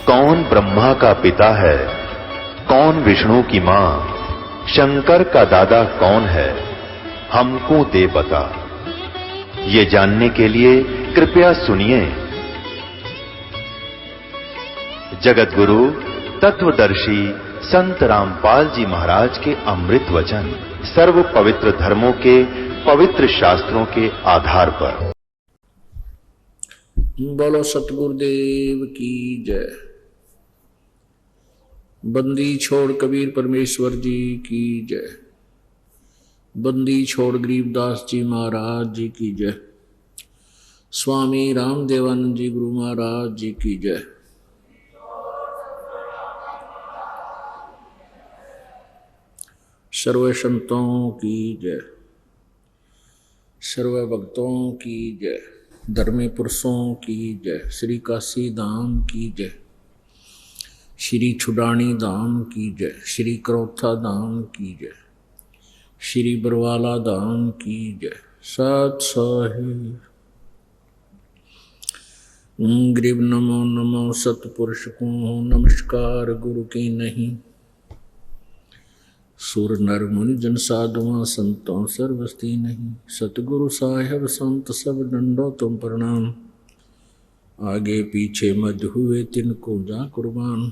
कौन ब्रह्मा का पिता है, कौन विष्णु की मां, शंकर का दादा कौन है, हमको दे बता। ये जानने के लिए कृपया सुनिए। जगत गुरु तत्वदर्शी संत रामपाल जी महाराज के अमृत वचन सर्व पवित्र धर्मों के पवित्र शास्त्रों के आधार पर। बोलो सतगुरुदेव की जय। बंदी छोड़ कबीर परमेश्वर जी की जय। बंदी छोड़ गरीबदास जी महाराज जी की जय। स्वामी रामदेवानंद जी गुरु महाराज जी की जय। सर्व संतों की जय, सर्व भक्तों की जय, धर्मी पुरुषों की जय, श्री काशी धाम की जय, श्री छुडानी धाम की जय, श्री करोथा धाम की जय, श्री बरवाला धाम की जय। सत साहिब गरीब नमो नमो सतपुरुष को नमस्कार गुरु की नहीं। सुर नर मुनि जन साधुआं संतों सर्वस्ती नहीं। सतगुरु साहेब संत सब डंडो तुम प्रणाम। आगे पीछे मध्य हुए तिनको जा कुर्बान।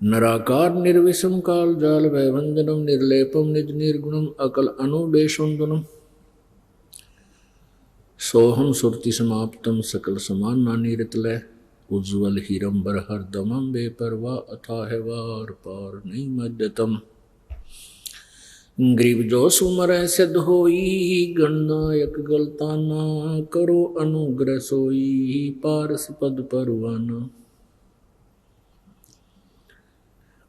नराकार निर्विषम काल जाल भयभंजनम निर्लेपम निज निर्गुणम अकल अनुबेशुंदनम। सोहम सुरति समाप्तम सकल समान नानीरतलय। उज्ज्वल हीरंबर हरदमम बेपरवा अथाह वार पार नहीं मध्यतम। ग्रीव जो सुमर सिद्ध होई गणनायक गलताना। करो अनुग्रह सोई पारस पद परवाना।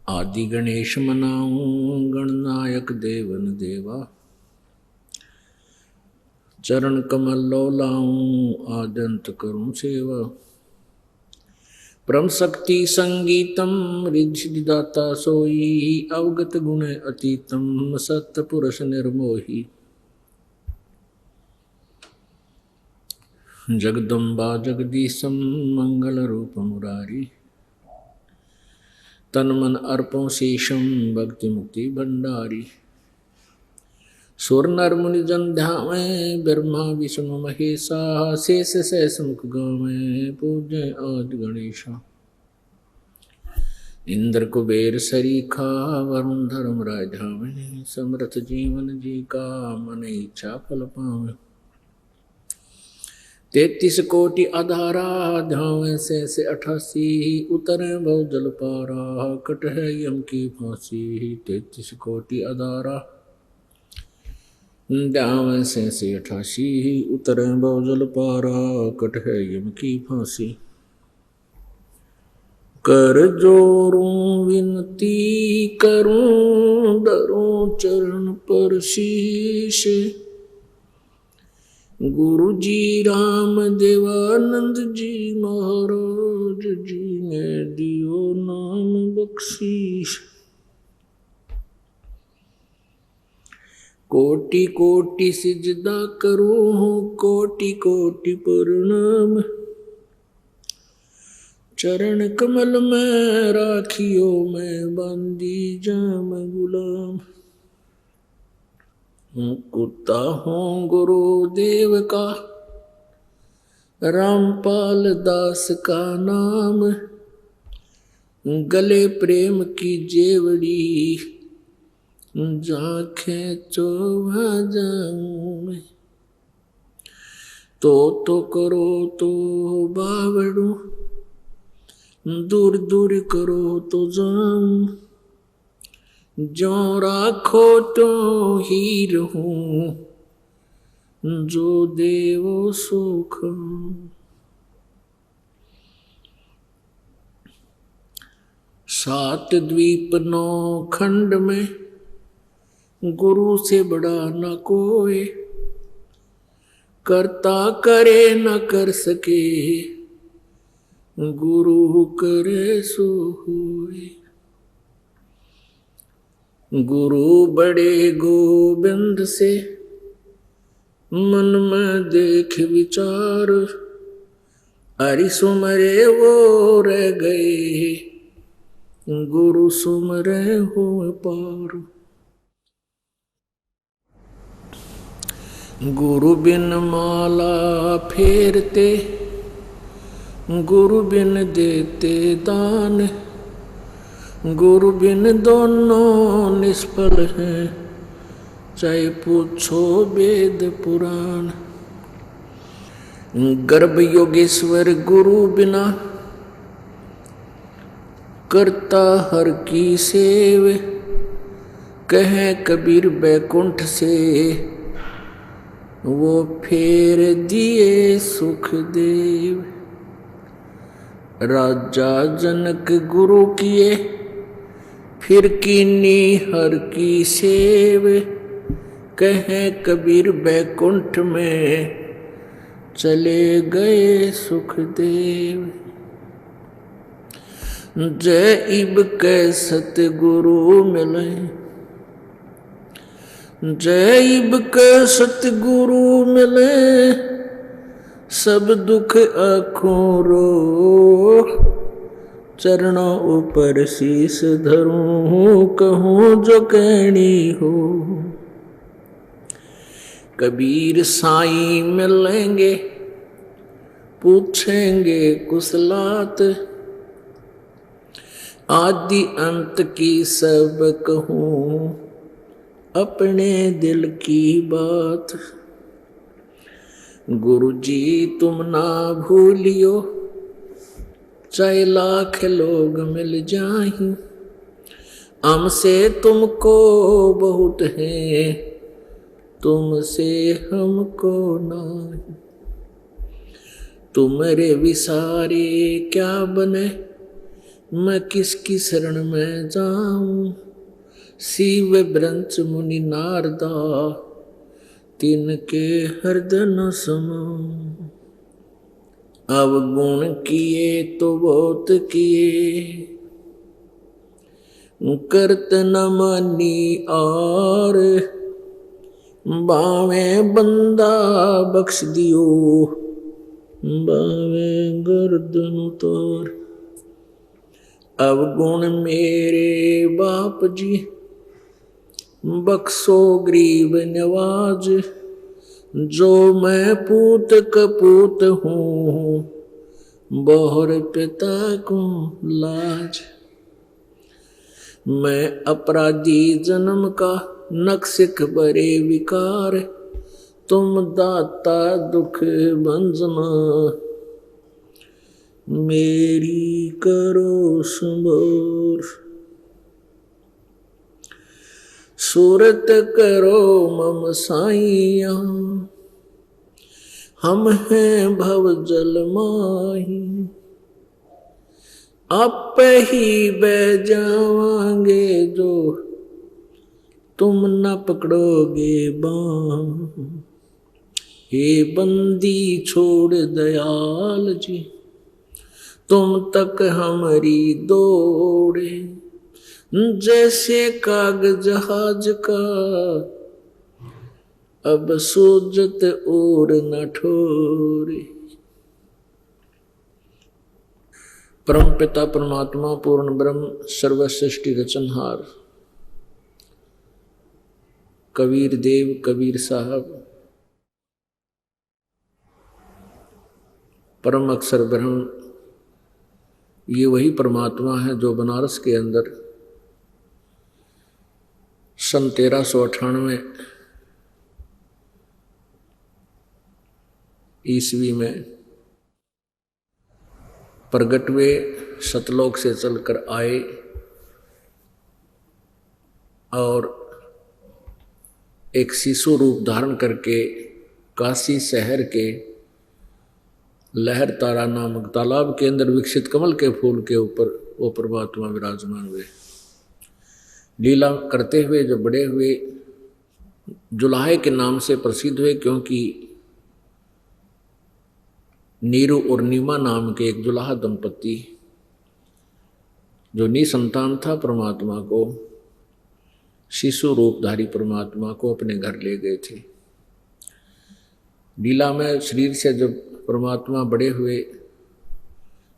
आदि गणेश मनाऊं गणनायक देवन देवा। चरण कमल लो लाऊं आद्यंत करूं सेवा। परम शक्ति संगीतम रिद्धिदाता सोई। अवगत गुण अतीतम सत्य पुरुष निर्मोही। जगदम्बा जगदीशम मंगल रूप मुरारी। तन मन अर्पण शेषम भक्ति मुक्ति भंडारी। सुर नर मुनि जन ध्यावे ब्रह्मा विष्णु महेशा। शेष शेष मुख गावे पूज्य आदि गणेशा। इंद्र कुबेर सरीखा वरुण धर्म राय धावे। समर्थ जीवन जी का मन इच्छा फल पावे। 33 कोटि आधारा धावे से 88। उतरे भव जल पारा कट है यम की फांसी। 33 कोटि आधारा दावे से 88। उतरे बहुजल पारा कट है यम की फांसी। कर जोरूं विनती करूं धरूं चरण पर शीश। गुरु जी राम देवानंद जी महाराज जी ने दियो नाम बख्शीश। कोटि कोटि सिजदा करूं कोटि कोटि प्रणाम। चरण कमल में राखियो मैं बंदी जाम गुलाम। कुत्ता हूँ गुरुदेव का रामपाल दास का नाम। गले प्रेम की जेवड़ी जाखे चोभा जाऊं मैं। तो करो तो बावड़ू दूर दूर करो तो जाऊं। जो राखो तो ही रहूं जो देवो सुख। सात द्वीप 9 खंड में गुरु से बड़ा न कोई। करता करे न कर सके गुरु करे सो होए। गुरु बड़े गोविंद से मन में देख विचार। हरि सुमरे वो रह गए, गुरु सुमरे हो पार। गुरु बिन माला फेरते, गुरु बिन देते दान, गुरु बिन दोनों निष्फल हैं, चाहे पूछो वेद पुराण। गर्भ योगेश्वर गुरु बिना, करता हर की सेव, कहे कबीर बैकुंठ से, वो फेर दिए सुखदेव। राजा जनक गुरु किए, फिर कीनी हर की सेव, कहे कबीर बैकुंठ में, चले गए सुखदेव। जय इब के सतगुरु मिले, जय इब के सतगुरु मिले, सब दुख आँखों रो, चरणों ऊपर शीस धरूं, कहूँ जो कहनी हो। कबीर साईं मिलेंगे, पूछेंगे कुशलात, आदि अंत की सब कहूँ, अपने दिल की बात। गुरु जी तुम ना भूलियो, चाहे लाख लोग मिल जाएं, हमसे तुमको बहुत है, तुमसे हमको नहीं। तुम्हारे विसारे क्या बने, मैं किसकी शरण में जाऊं। शिव ब्रंच मुनि नारदा, तिनके हृदय न समाऊं। अवगुण किए तो बहुत किए, करत न मानी और, बावे बंदा बख्श दियो, बावे गर्दन उतार। अवगुण मेरे बाप जी, बख्शो गरीब नवाज, जो मैं पूत कपूत हूँ, बहुर पिता को लाज। मैं अपराधी जन्म का, नक्सिक बरे विकार, तुम दाता दुख भंजना, मेरी करो संभोर। सूरत करो मम साइया, हम हैं भव जल माही, आप ही बह जावांगे जो, तुम न पकड़ोगे बाँ। हे बंदी छोड़ दयाल जी, तुम तक हमारी दौड़े, जैसे कागज जहाज का, अब सोजत और न ठोरे। परम पिता परमात्मा पूर्ण ब्रह्म सर्व सृष्टि रचनहार कबीर देव कबीर साहब परम अक्षर ब्रह्म, ये वही परमात्मा है जो बनारस के अंदर सन 1398 ईस्वी में प्रगट हुए, सतलोक से चलकर आए और एक शिशु रूप धारण करके काशी शहर के लहर तारा नामक तालाब के अंदर विकसित कमल के फूल के ऊपर वो परमात्मा विराजमान हुए। लीला करते हुए जो बड़े हुए, जुलाहे के नाम से प्रसिद्ध हुए, क्योंकि नीरू और नीमा नाम के एक जुलाहा दंपति जो निसंतान था परमात्मा को, शिशु रूपधारी परमात्मा को अपने घर ले गए थे। लीला में शरीर से जब परमात्मा बड़े हुए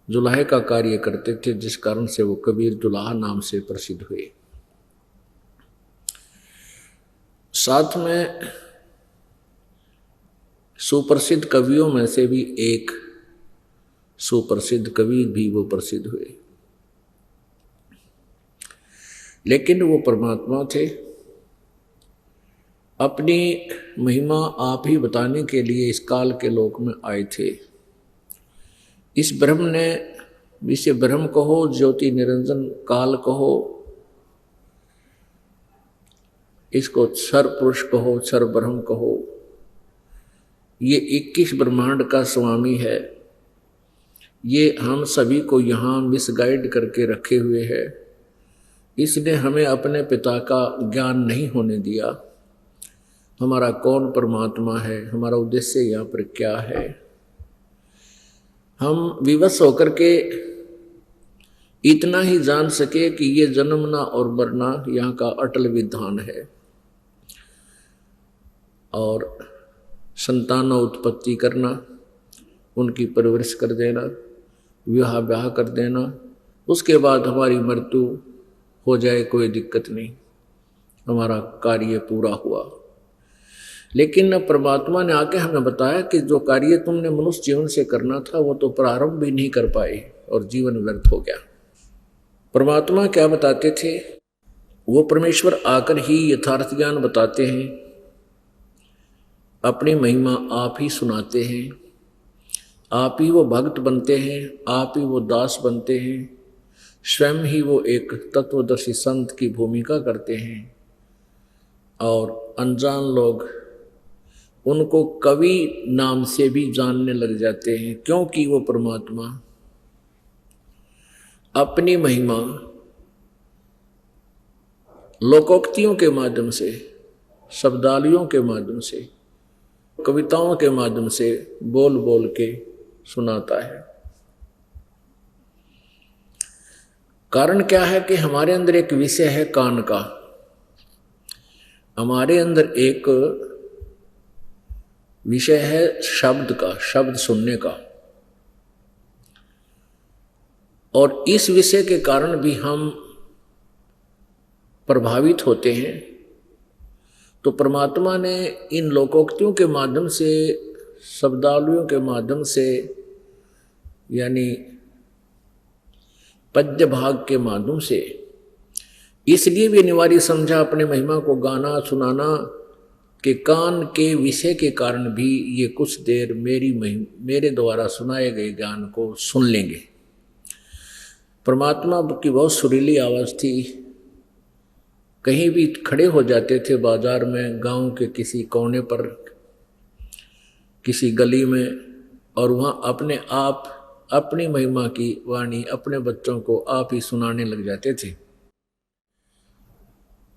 जुलाहे का कार्य करते थे, जिस कारण से वो कबीर जुलाहा नाम से प्रसिद्ध हुए। साथ में सुप्रसिद्ध कवियों में से भी एक सुप्रसिद्ध कवि भी वो प्रसिद्ध हुए, लेकिन वो परमात्मा थे। अपनी महिमा आप ही बताने के लिए इस काल के लोक में आए थे। इस ब्रह्म ने, इसे ब्रह्म कहो, ज्योति निरंजन काल कहो, इसको क्षर पुरुष कहो, क्षर ब्रह्म कहो, ये 21 ब्रह्मांड का स्वामी है। ये हम सभी को यहाँ मिसगाइड करके रखे हुए है। इसने हमें अपने पिता का ज्ञान नहीं होने दिया। हमारा कौन परमात्मा है, हमारा उद्देश्य यहाँ पर क्या है, हम विवश होकर के इतना ही जान सके कि ये जन्मना और मरना यहाँ का अटल विधान है, और संतान उत्पत्ति करना, उनकी परवरिश कर देना, विवाह ब्याह कर देना, उसके बाद हमारी मृत्यु हो जाए, कोई दिक्कत नहीं, हमारा कार्य पूरा हुआ। लेकिन परमात्मा ने आके हमें बताया कि जो कार्य तुमने मनुष्य जीवन से करना था वो तो प्रारंभ भी नहीं कर पाए और जीवन व्यर्थ हो गया। परमात्मा क्या बताते थे? वो परमेश्वर आकर ही यथार्थ ज्ञान बताते हैं, अपनी महिमा आप ही सुनाते हैं, आप ही वो भक्त बनते हैं, आप ही वो दास बनते हैं, स्वयं ही वो एक तत्वदर्शी संत की भूमिका करते हैं, और अनजान लोग उनको कवि नाम से भी जानने लग जाते हैं, क्योंकि वो परमात्मा अपनी महिमा लोकोक्तियों के माध्यम से, शब्दावलियों के माध्यम से, कविताओं के माध्यम से बोल बोल के सुनाता है। कारण क्या है कि हमारे अंदर एक विषय है कान का, हमारे अंदर एक विषय है शब्द का, शब्द सुनने का, और इस विषय के कारण भी हम प्रभावित होते हैं। तो परमात्मा ने इन लोकोक्तियों के माध्यम से, शब्दावलियों के माध्यम से, यानी पद्य भाग के माध्यम से, इसलिए भी अनिवार्य समझा अपने महिमा को गाना सुनाना कि कान के विषय के कारण भी ये कुछ देर मेरे द्वारा सुनाए गए ज्ञान को सुन लेंगे। परमात्मा की बहुत सुरीली आवाज़ थी। कहीं भी खड़े हो जाते थे बाजार में, गांव के किसी कोने पर, किसी गली में, और वहाँ अपने आप अपनी महिमा की वाणी अपने बच्चों को आप ही सुनाने लग जाते थे।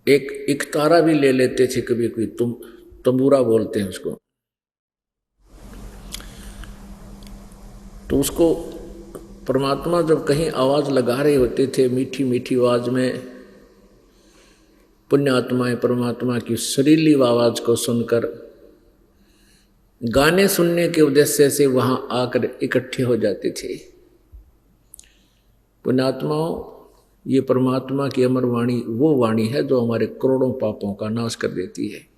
एक तारा भी ले लेते थे कभी कोई, तंबूरा बोलते हैं उसको, तो उसको परमात्मा जब कहीं आवाज़ लगा रहे होते थे मीठी मीठी आवाज़ में, पुण्य आत्माएं परमात्मा की सुरीली आवाज़ को सुनकर गाने सुनने के उद्देश्य से वहाँ आकर इकट्ठे हो जाते थे। पुण्यात्माओं, ये परमात्मा की अमर वाणी वो वाणी है जो हमारे करोड़ों पापों का नाश कर देती है।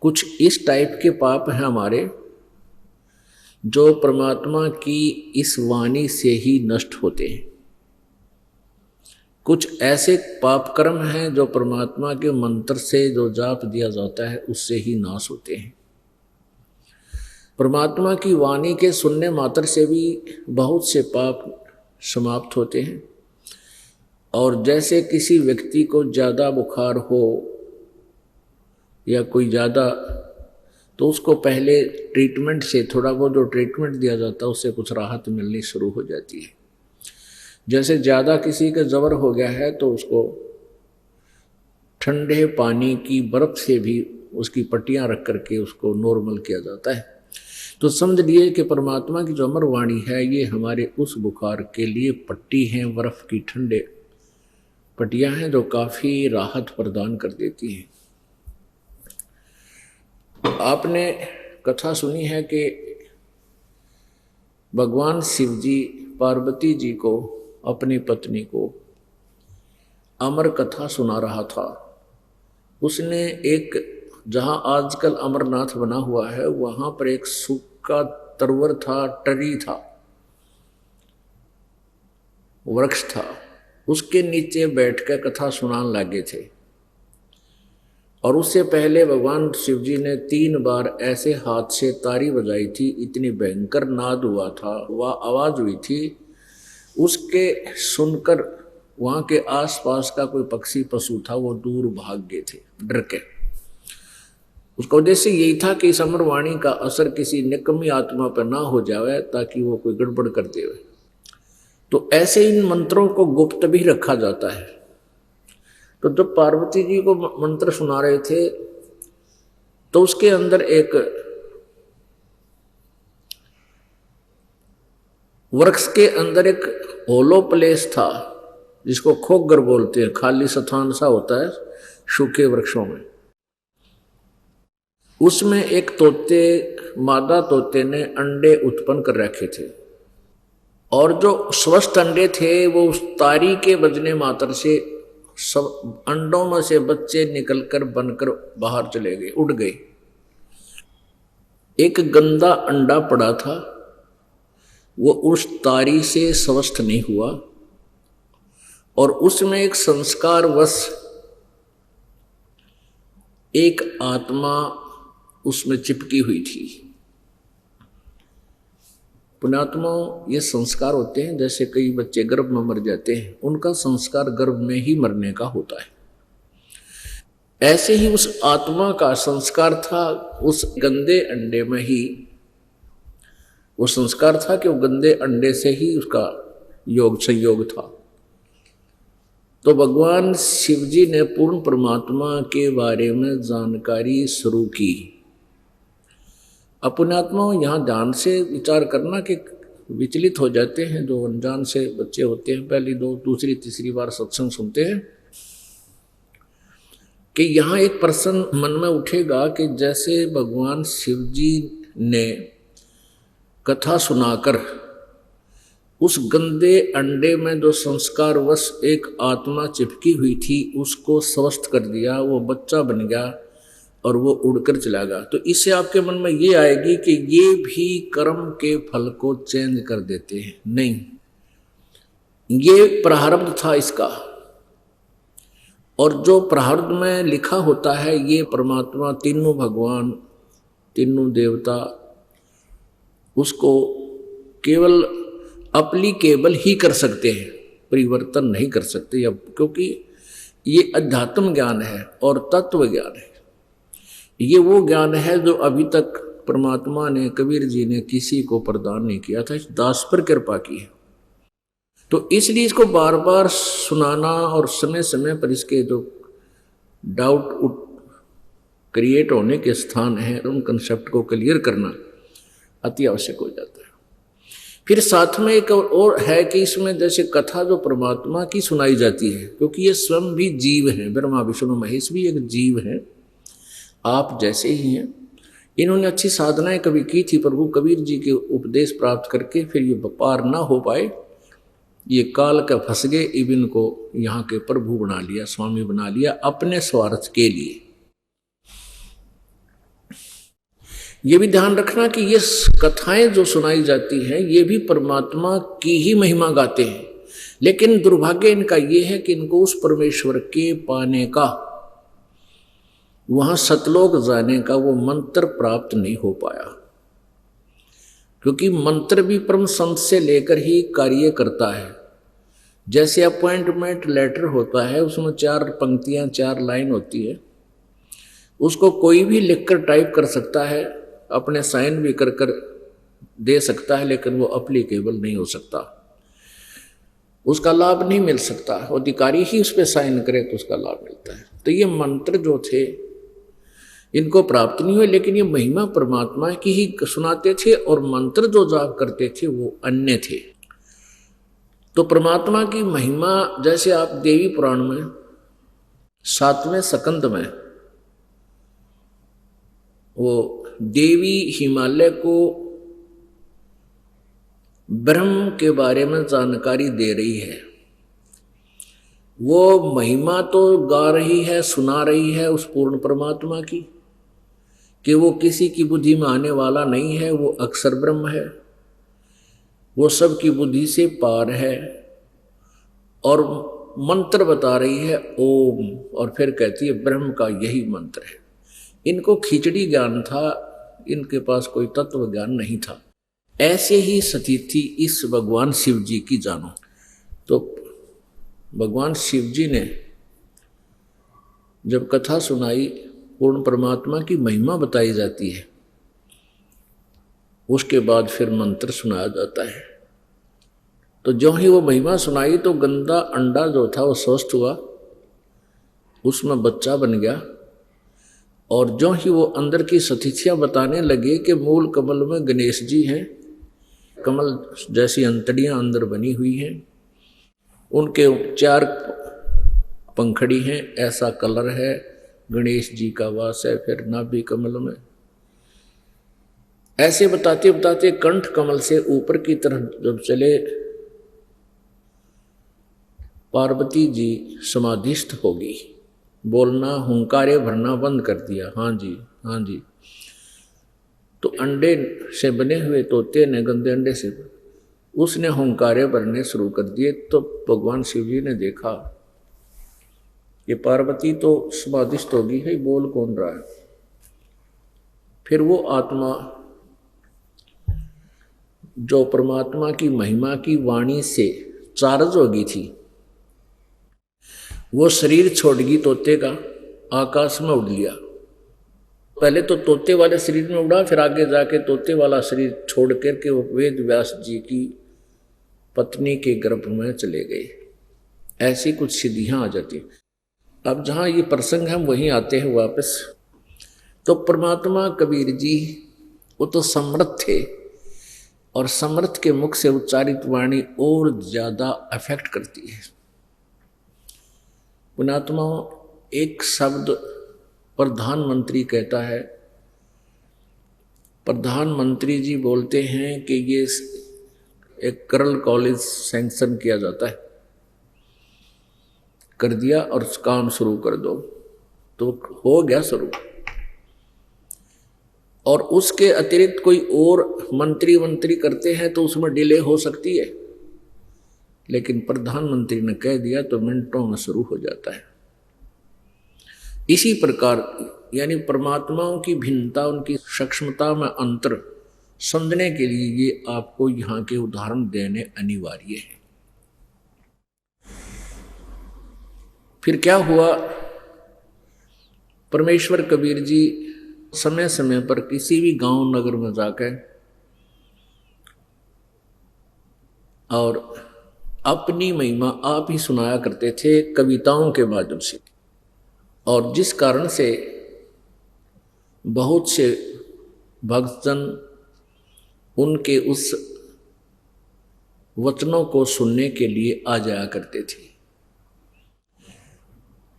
कुछ इस टाइप के पाप हैं हमारे जो परमात्मा की इस वाणी से ही नष्ट होते हैं। कुछ ऐसे पाप कर्म हैं जो परमात्मा के मंत्र से जो जाप दिया जाता है उससे ही नाश होते हैं। परमात्मा की वाणी के सुनने मात्र से भी बहुत से पाप समाप्त होते हैं। और जैसे किसी व्यक्ति को ज़्यादा बुखार हो या कोई ज़्यादा, तो उसको पहले ट्रीटमेंट से, थोड़ा बहुत जो ट्रीटमेंट दिया जाता है उससे कुछ राहत मिलनी शुरू हो जाती है। जैसे ज़्यादा किसी का जबर हो गया है तो उसको ठंडे पानी की बर्फ़ से भी उसकी पट्टियाँ रख करके उसको नॉर्मल किया जाता है। तो समझ लिए कि परमात्मा की जो अमर वाणी है ये हमारे उस बुखार के लिए पट्टी हैं, बर्फ़ की ठंडे पट्टियाँ हैं जो काफ़ी राहत प्रदान कर देती हैं। आपने कथा सुनी है कि भगवान शिव जी पार्वती जी को, अपनी पत्नी को अमर कथा सुना रहा था। उसने एक, जहां आजकल अमरनाथ बना हुआ है, वहां पर एक सूखा तरवर था, टरी था, वृक्ष था, उसके नीचे बैठकर कथा सुनाने लगे थे। और उससे पहले भगवान शिव जी ने 3 बार ऐसे हाथ से तारी बजाई थी, इतनी भयंकर नाद हुआ था, वह आवाज हुई थी, उसके सुनकर वहां के आसपास का कोई पक्षी पशु था वो दूर भाग गए थे डर के। उसका उद्देश्य यही था कि इस अमरवाणी का असर किसी निकम्मी आत्मा पर ना हो जाए, ताकि वो कोई गड़बड़ कर दे। तो ऐसे इन मंत्रों को गुप्त भी रखा जाता है। तो जब पार्वती जी को मंत्र सुना रहे थे तो उसके अंदर एक वृक्ष के अंदर एक होलो प्लेस था, जिसको खोगर बोलते हैं, खाली स्थान सा होता है सूखे वृक्षों में। उसमें एक तोते, मादा तोते ने अंडे उत्पन्न कर रखे थे, और जो स्वस्थ अंडे थे वो उस तारी के बजने मात्र से सब अंडों में से बच्चे निकलकर बनकर बाहर चले गए, उड़ गए। एक गंदा अंडा पड़ा था, वो उस तारी से स्वस्थ नहीं हुआ, और उसमें एक संस्कारवश एक आत्मा उसमें चिपकी हुई थी। पुण्यात्मा, ये संस्कार होते हैं, जैसे कई बच्चे गर्भ में मर जाते हैं, उनका संस्कार गर्भ में ही मरने का होता है। ऐसे ही उस आत्मा का संस्कार था, उस गंदे अंडे में ही वो संस्कार था कि वो गंदे अंडे से ही उसका योग संयोग था। तो भगवान शिव जी ने पूर्ण परमात्मा के बारे में जानकारी शुरू की। अपनात्मा, यहाँ ध्यान से विचार करना कि विचलित हो जाते हैं जो अनजान से बच्चे होते हैं, पहली दूसरी तीसरी बार सत्संग सुनते हैं, कि यहाँ एक प्रश्न मन में उठेगा कि जैसे भगवान शिव जी ने कथा सुनाकर उस गंदे अंडे में जो संस्कारवश एक आत्मा चिपकी हुई थी उसको स्वस्थ कर दिया, वो बच्चा बन गया और वो उड़कर चला गया, तो इससे आपके मन में ये आएगी कि ये भी कर्म के फल को चेंज कर देते हैं। नहीं, ये प्रारब्ध था इसका, और जो प्रारब्ध में लिखा होता है ये परमात्मा, तीनों भगवान, तीनों देवता उसको केवल अप्लीकेबल ही कर सकते हैं, परिवर्तन नहीं कर सकते, अब क्योंकि ये अध्यात्म ज्ञान है और तत्व ज्ञान है। ये वो ज्ञान है जो अभी तक परमात्मा ने, कबीर जी ने किसी को प्रदान नहीं किया था, दास पर कृपा की है। तो इसलिए इसको बार बार सुनाना और समय समय पर इसके जो डाउट क्रिएट होने के स्थान हैं उन कंसेप्ट को क्लियर करना अति आवश्यक हो जाता है। फिर साथ में एक और है कि इसमें जैसे कथा जो परमात्मा की सुनाई जाती है, क्योंकि ये स्वयं भी जीव हैं, ब्रह्मा विष्णु महेश भी एक जीव हैं, आप जैसे ही हैं। इन्होंने अच्छी साधनाएं कभी की थी, प्रभु कबीर जी के उपदेश प्राप्त करके फिर ये पार ना हो पाए, ये काल का फंस गए, इबिन को यहाँ के प्रभु बना लिया, स्वामी बना लिया अपने स्वार्थ के लिए। ये भी ध्यान रखना कि ये कथाएं जो सुनाई जाती हैं ये भी परमात्मा की ही महिमा गाते हैं, लेकिन दुर्भाग्य इनका ये है कि इनको उस परमेश्वर के पाने का, वहां सतलोक जाने का वो मंत्र प्राप्त नहीं हो पाया, क्योंकि मंत्र भी परम संत से लेकर ही कार्य करता है। जैसे अपॉइंटमेंट लेटर होता है, उसमें 4 पंक्तियां 4 लाइन होती है, उसको कोई भी लिखकर टाइप कर सकता है, अपने साइन भी कर कर दे सकता है, लेकिन वो अप्लीकेबल नहीं हो सकता, उसका लाभ नहीं मिल सकता, अधिकारी ही उस पर साइन करे तो उसका लाभ मिलता है। तो ये मंत्र जो थे इनको प्राप्त नहीं हुए, लेकिन ये महिमा परमात्मा की ही सुनाते थे, और मंत्र जो जाप करते थे वो अन्य थे। तो परमात्मा की महिमा, जैसे आप देवी पुराण में 7वें स्कंद में वो देवी हिमालय को ब्रह्म के बारे में जानकारी दे रही है। वो महिमा तो गा रही है, सुना रही है उस पूर्ण परमात्मा की, कि वो किसी की बुद्धि में आने वाला नहीं है, वो अक्षर ब्रह्म है, वो सबकी बुद्धि से पार है। और मंत्र बता रही है ओम, और फिर कहती है ब्रह्म का यही मंत्र है। इनको खिचड़ी ज्ञान था, इनके पास कोई तत्व ज्ञान नहीं था। ऐसे ही स्थिति इस भगवान शिव जी की जानो। तो भगवान शिव जी ने जब कथा सुनाई, पूर्ण परमात्मा की महिमा बताई जाती है, उसके बाद फिर मंत्र सुनाया जाता है। तो जो ही वो महिमा सुनाई तो गंदा अंडा जो था वो स्वस्थ हुआ, उसमें बच्चा बन गया। और जो ही वो अंदर की स्थितियां बताने लगे कि मूल कमल में गणेश जी हैं, कमल जैसी अंतड़ियां अंदर बनी हुई हैं, उनके 4 पंखड़ी हैं, ऐसा कलर है, गणेश जी का वास है फिर नाभि कमल में। ऐसे बताते बताते कंठ कमल से ऊपर की तरफ जब चले, पार्वती जी समाधिस्थ होगी। बोलना, हुंकारे भरना बंद कर दिया। हाँ जी, हाँ जी। तो अंडे से बने हुए तोते ने, गंदे अंडे से, उसने हुंकारे भरने शुरू कर दिए। तो भगवान शिव जी ने देखा कि पार्वती तो समाधिस्थ होगी है, बोल कौन रहा है। फिर वो आत्मा जो परमात्मा की महिमा की वाणी से चार्ज हो गई थी, वो शरीर छोड़गी तोते का, आकाश में उड़ लिया। पहले तो तोते वाले शरीर में उड़ा, फिर आगे जाके तोते वाला शरीर छोड़ करके वो वेद व्यास जी की पत्नी के गर्भ में चले गए। ऐसी कुछ सिद्धियां आ जाती। अब जहां ये प्रसंग हम वहीं आते हैं वापस। तो परमात्मा कबीर जी वो तो समर्थ थे, और समर्थ के मुख से उच्चारित वाणी और ज्यादा अफेक्ट करती है। पुण्यात्मा, एक शब्द प्रधानमंत्री कहता है, प्रधानमंत्री जी बोलते हैं कि ये एक करल कॉलेज सैंक्शन किया जाता है, कर दिया और काम शुरू कर दो, तो हो गया शुरू। और उसके अतिरिक्त कोई और मंत्री करते हैं तो उसमें डिले हो सकती है, लेकिन प्रधानमंत्री ने कह दिया तो मिनटों में शुरू हो जाता है। इसी प्रकार यानी परमात्माओं की भिन्नता, उनकी सूक्ष्मता में अंतर समझने के लिए ये आपको यहाँ के उदाहरण देने अनिवार्य है। फिर क्या हुआ, परमेश्वर कबीर जी समय समय पर किसी भी गांव नगर में जाकर और अपनी महिमा आप ही सुनाया करते थे कविताओं के माध्यम से। और जिस कारण से बहुत से भक्तजन उनके उस वचनों को सुनने के लिए आ जाया करते थे।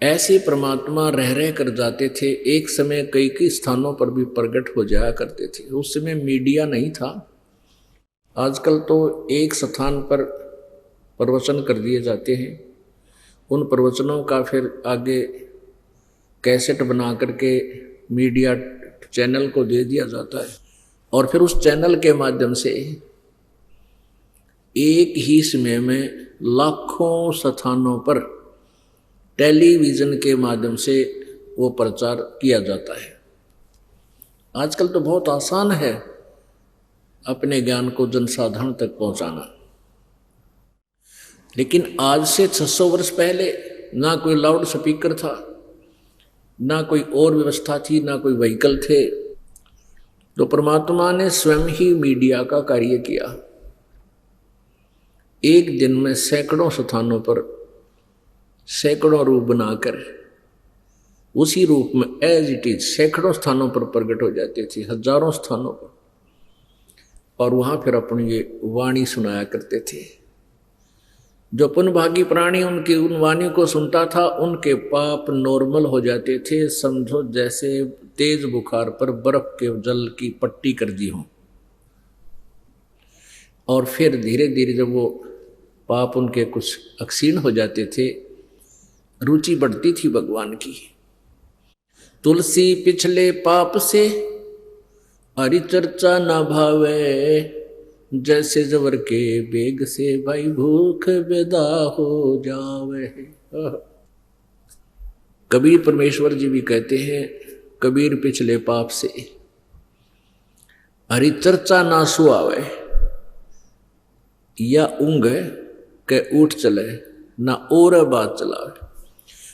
ऐसे परमात्मा रह कर जाते थे। एक समय कई स्थानों पर भी प्रकट हो जाया करते थे। उस समय मीडिया नहीं था। आजकल तो एक स्थान पर प्रवचन कर दिए जाते हैं, उन प्रवचनों का फिर आगे कैसेट बना करके मीडिया चैनल को दे दिया जाता है, और फिर उस चैनल के माध्यम से एक ही समय में लाखों स्थानों पर टेलीविज़न के माध्यम से वो प्रचार किया जाता है। आजकल तो बहुत आसान है अपने ज्ञान को जनसाधारण तक पहुंचाना, लेकिन आज से 600 वर्ष पहले ना कोई लाउड स्पीकर था, ना कोई और व्यवस्था थी, ना कोई व्हीकल थे। तो परमात्मा ने स्वयं ही मीडिया का कार्य किया। एक दिन में सैकड़ों स्थानों पर सैकड़ों रूप बनाकर उसी रूप में एज इट इज सैकड़ों स्थानों पर प्रकट हो जाते थे, हजारों स्थानों पर, और वहां फिर अपनी ये वाणी सुनाया करते थे। जो पुण्यभागी प्राणी उनकी उन वाणी को सुनता था, उनके पाप नॉर्मल हो जाते थे। समझो जैसे तेज बुखार पर बर्फ के जल की पट्टी कर दी हो। और फिर धीरे धीरे जब वो पाप उनके कुछ अक्षीण हो जाते थे, रुचि बढ़ती थी भगवान की। तुलसी पिछले पाप से हरि चर्चा न भावे, जैसे जबर के बेग से भाई भूख बेदा हो जावे। कबीर परमेश्वर जी भी कहते हैं, कबीर पिछले पाप से हरि चर्चा ना सुआवे, या ऊंग के उठ चले ना और बात चलावे।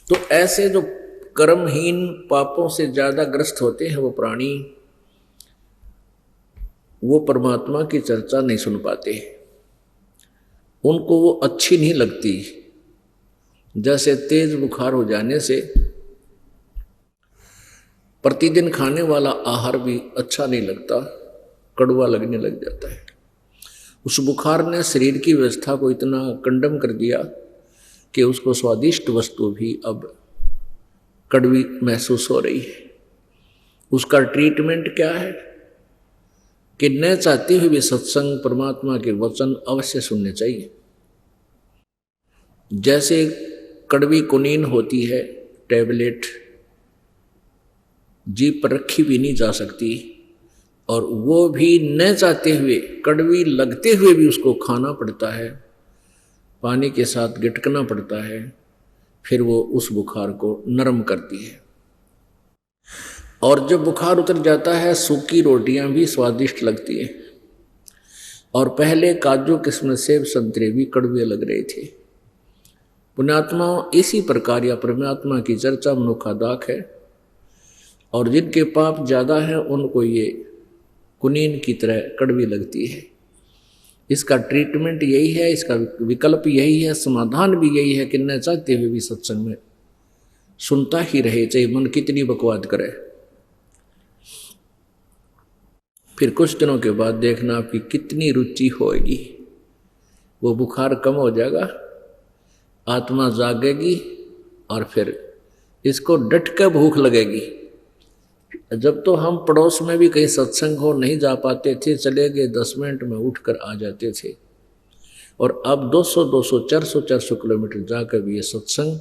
तो ऐसे जो कर्महीन पापों से ज्यादा ग्रस्त होते हैं वो प्राणी, वो परमात्मा की चर्चा नहीं सुन पाते, उनको वो अच्छी नहीं लगती। जैसे तेज बुखार हो जाने से प्रतिदिन खाने वाला आहार भी अच्छा नहीं लगता, कड़वा लगने लग जाता है। उस बुखार ने शरीर की व्यवस्था को इतना कंडम कर दिया कि उसको स्वादिष्ट वस्तु भी अब कड़वी महसूस हो रही है। उसका ट्रीटमेंट क्या है कि न चाहते हुए भी सत्संग, परमात्मा के वचन अवश्य सुनने चाहिए। जैसे कड़वी कुनीन होती है, टैबलेट जीभ पर रखी भी नहीं जा सकती, और वो भी न चाहते हुए, कड़वी लगते हुए भी उसको खाना पड़ता है, पानी के साथ गिटकना पड़ता है, फिर वो उस बुखार को नरम करती है। और जब बुखार उतर जाता है, सूखी रोटियां भी स्वादिष्ट लगती हैं। और पहले काजू, किस्मत, सेब, संतरे भी कड़वे लग रहे थे। पुण्यात्मा इसी प्रकार या परमात्मा की चर्चा मनुखादाक है, और जिनके पाप ज्यादा है उनको ये कुनीन की तरह कड़वी लगती है। इसका ट्रीटमेंट यही है, इसका विकल्प यही है, समाधान भी यही है कि न चाहते हुए भी सत्संग में सुनता ही रहे, चाहे मन कितनी बकवाद करे। फिर कुछ दिनों के बाद देखना आपकी कितनी रुचि होगी, वो बुखार कम हो जाएगा, आत्मा जागेगी, और फिर इसको डट के भूख लगेगी। जब तो हम पड़ोस में भी कहीं सत्संग हो नहीं जा पाते थे, चले गए 10 मिनट में उठकर आ जाते थे, और अब 200-200, 400-400 किलोमीटर जाकर भी ये सत्संग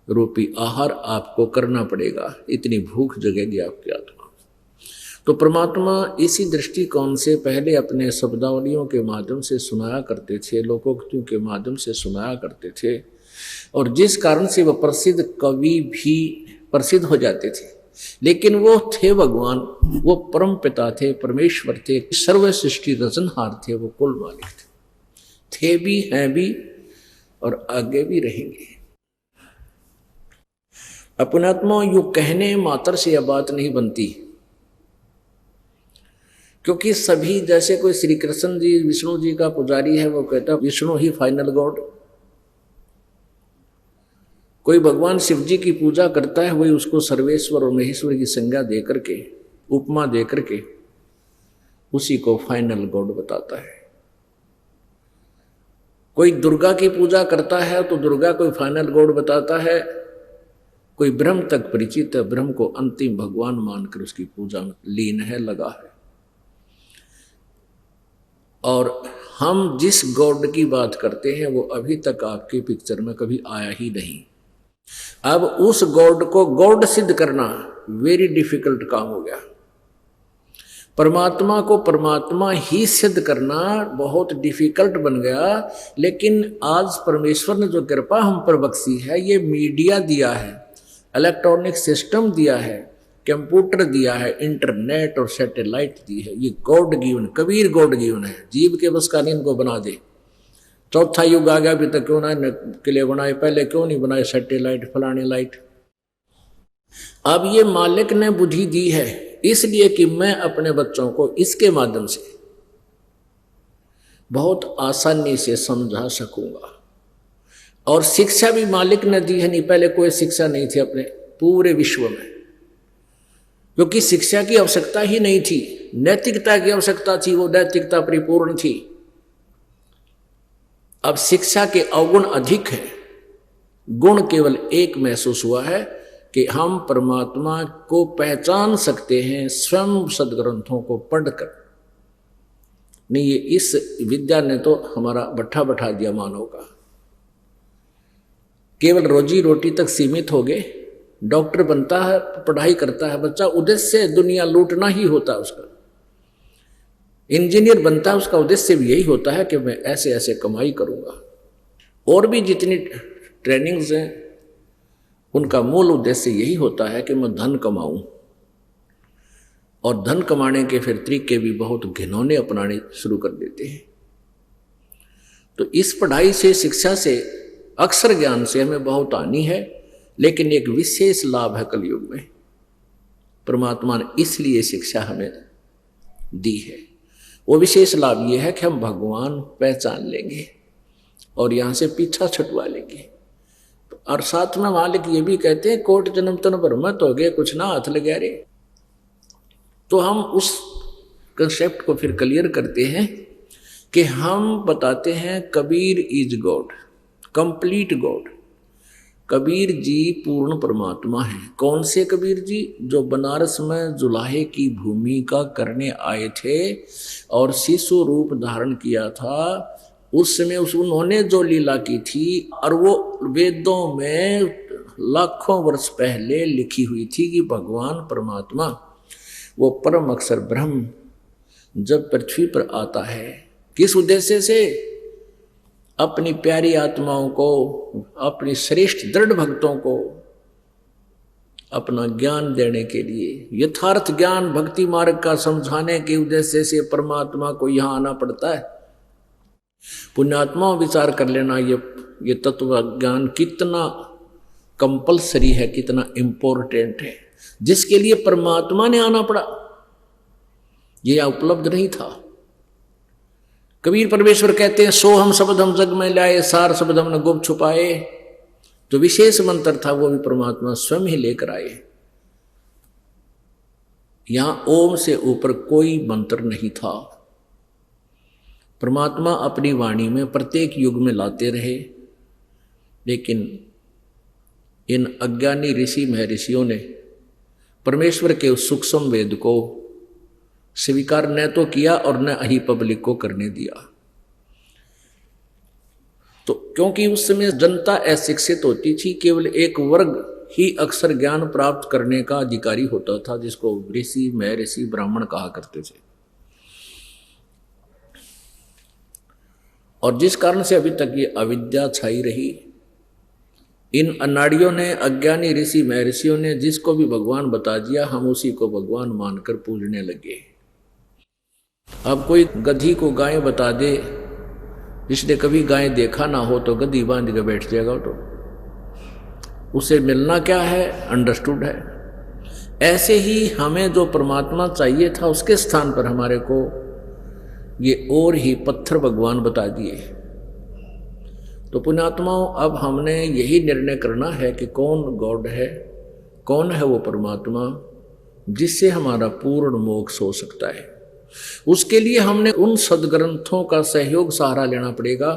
रूपी आहार आपको करना पड़ेगा, इतनी भूख जगेगी आपकी आत्मा। तो परमात्मा इसी दृष्टिकोण से पहले अपने शब्दावलियों के माध्यम से सुनाया करते थे, लोकोक्तियों के माध्यम से सुनाया करते थे, और जिस कारण से वह प्रसिद्ध कवि भी प्रसिद्ध हो जाते थे। लेकिन वो थे भगवान, वो परम पिता थे, परमेश्वर थे, सर्व सृष्टि रचनहार थे, वो कुल मालिक थे भी, हैं भी, और आगे भी रहेंगे। अपनात्मा यू कहने मात्र से यह बात नहीं बनती, क्योंकि सभी, जैसे कोई श्री कृष्ण जी विष्णु जी का पुजारी है, वो कहता है विष्णु ही फाइनल गॉड। कोई भगवान शिव जी की पूजा करता है, वही उसको सर्वेश्वर और महेश्वर की संज्ञा दे करके, उपमा दे करके उसी को फाइनल गॉड बताता है। कोई दुर्गा की पूजा करता है तो दुर्गा को फाइनल गॉड बताता है। कोई ब्रह्म तक परिचित है, ब्रह्म को अंतिम भगवान मानकर उसकी पूजा में लीन है, लगा है। और हम जिस गॉड की बात करते हैं वो अभी तक आपकी पिक्चर में कभी आया ही नहीं। अब उस गॉड को गॉड सिद्ध करना वेरी डिफिकल्ट काम हो गया। परमात्मा को परमात्मा ही सिद्ध करना बहुत डिफिकल्ट बन गया। लेकिन आज परमेश्वर ने जो कृपा हम पर बख्शी है, ये मीडिया दिया है, इलेक्ट्रॉनिक सिस्टम दिया है, कंप्यूटर दिया है, इंटरनेट और सैटेलाइट दी है, ये God given, Kabir God given है। जीव के बस का नहीं इनको बना दे। चौथा युग आ गया, अभी तक क्यों ना किले बनाए, पहले क्यों नहीं बनाए सैटेलाइट, फलाने लाइट। अब ये मालिक ने बुद्धि दी है इसलिए कि मैं अपने बच्चों को इसके माध्यम से बहुत आसानी से समझा सकूंगा। और शिक्षा भी मालिक ने दी है, नहीं पहले कोई शिक्षा नहीं थी अपने पूरे विश्व में, क्योंकि शिक्षा की आवश्यकता ही नहीं थी, नैतिकता की आवश्यकता थी, वो नैतिकता परिपूर्ण थी। अब शिक्षा के अवगुण अधिक है, गुण केवल एक महसूस हुआ है कि हम परमात्मा को पहचान सकते हैं स्वयं सदग्रंथों को पढ़कर। नहीं, ये इस विद्या ने तो हमारा बट्ठा बैठा दिया मानव का। केवल रोजी रोटी तक सीमित हो गए। डॉक्टर बनता है, पढ़ाई करता है बच्चा, उद्देश्य दुनिया लूटना ही होता है उसका। इंजीनियर बनता है, उसका उद्देश्य भी यही होता है कि मैं ऐसे ऐसे कमाई करूंगा। और भी जितनी ट्रेनिंग्स हैं उनका मूल उद्देश्य यही होता है कि मैं धन कमाऊं। और धन कमाने के फिर तरीके भी बहुत घिनौने अपनाने शुरू कर देते हैं। तो इस पढ़ाई से, शिक्षा से, अक्षर ज्ञान से हमें बहुत हानि है, लेकिन एक विशेष लाभ है कलयुग में। परमात्मा ने इसलिए शिक्षा हमें दी है। वो विशेष लाभ ये है कि हम भगवान पहचान लेंगे और यहाँ से पीछा छुटवा लेंगे। और साथ में मालिक ये भी कहते हैं, कोट जन्म तन भ्रमत हो गए, कुछ ना हाथ लगा रे। तो हम उस कंसेप्ट को फिर क्लियर करते हैं कि हम बताते हैं Kabir is god, complete god. Kabir ji पूर्ण परमात्मा हैं। कौन से कबीर जी? जो बनारस में जुलाहे की भूमिका करने आए थे और शिशु रूप धारण किया था। उस समय उन्होंने जो लीला की थी, और वो वेदों में लाखों वर्ष पहले लिखी हुई थी कि भगवान परमात्मा, वो परम अक्षर ब्रह्म जब पृथ्वी पर आता है, किस उद्देश्य से? अपनी प्यारी आत्माओं को, अपनी श्रेष्ठ दृढ़ भक्तों को अपना ज्ञान देने के लिए, यथार्थ ज्ञान भक्ति मार्ग का समझाने के उद्देश्य से परमात्मा को यहाँ आना पड़ता है। पुण्यात्माओं विचार कर लेना, ये तत्व ज्ञान कितना कंपलसरी है, कितना इम्पोर्टेंट है, जिसके लिए परमात्मा ने आना पड़ा। ये उपलब्ध नहीं था। कबीर परमेश्वर कहते हैं, सो हम शब्द हम जग में लाए, सार शब्द हमने गुप्त छुपाए। जो विशेष मंत्र था वो भी परमात्मा स्वयं ही लेकर आए। यहां ओम से ऊपर कोई मंत्र नहीं था। परमात्मा अपनी वाणी में प्रत्येक युग में लाते रहे, लेकिन इन अज्ञानी ऋषि महर्षियों ने परमेश्वर के उस सूक्ष्म वेद को स्वीकार न तो किया और न ही पब्लिक को करने दिया। तो क्योंकि उस समय जनता अशिक्षित होती थी, केवल एक वर्ग ही अक्षर ज्ञान प्राप्त करने का अधिकारी होता था, जिसको ऋषि महर्षि ब्राह्मण कहा करते थे। और जिस कारण से अभी तक ये अविद्या छाई रही। इन अनाड़ियों ने, अज्ञानी ऋषि महर्षियों ने जिसको भी भगवान बता दिया, हम उसी को भगवान मानकर पूजने लगे। अब कोई गधी को गाय बता दे, जिसने कभी गाय देखा ना हो, तो गधी बांध के बैठ जाएगा। तो उसे मिलना क्या है? अंडरस्टूड है। ऐसे ही हमें जो परमात्मा चाहिए था, उसके स्थान पर हमारे को ये और ही पत्थर भगवान बता दिए। तो पुण्यात्माओं, अब हमने यही निर्णय करना है कि कौन गॉड है, कौन है वो परमात्मा जिससे हमारा पूर्ण मोक्ष हो सकता है। उसके लिए हमने उन सदग्रंथों का सहयोग सहारा लेना पड़ेगा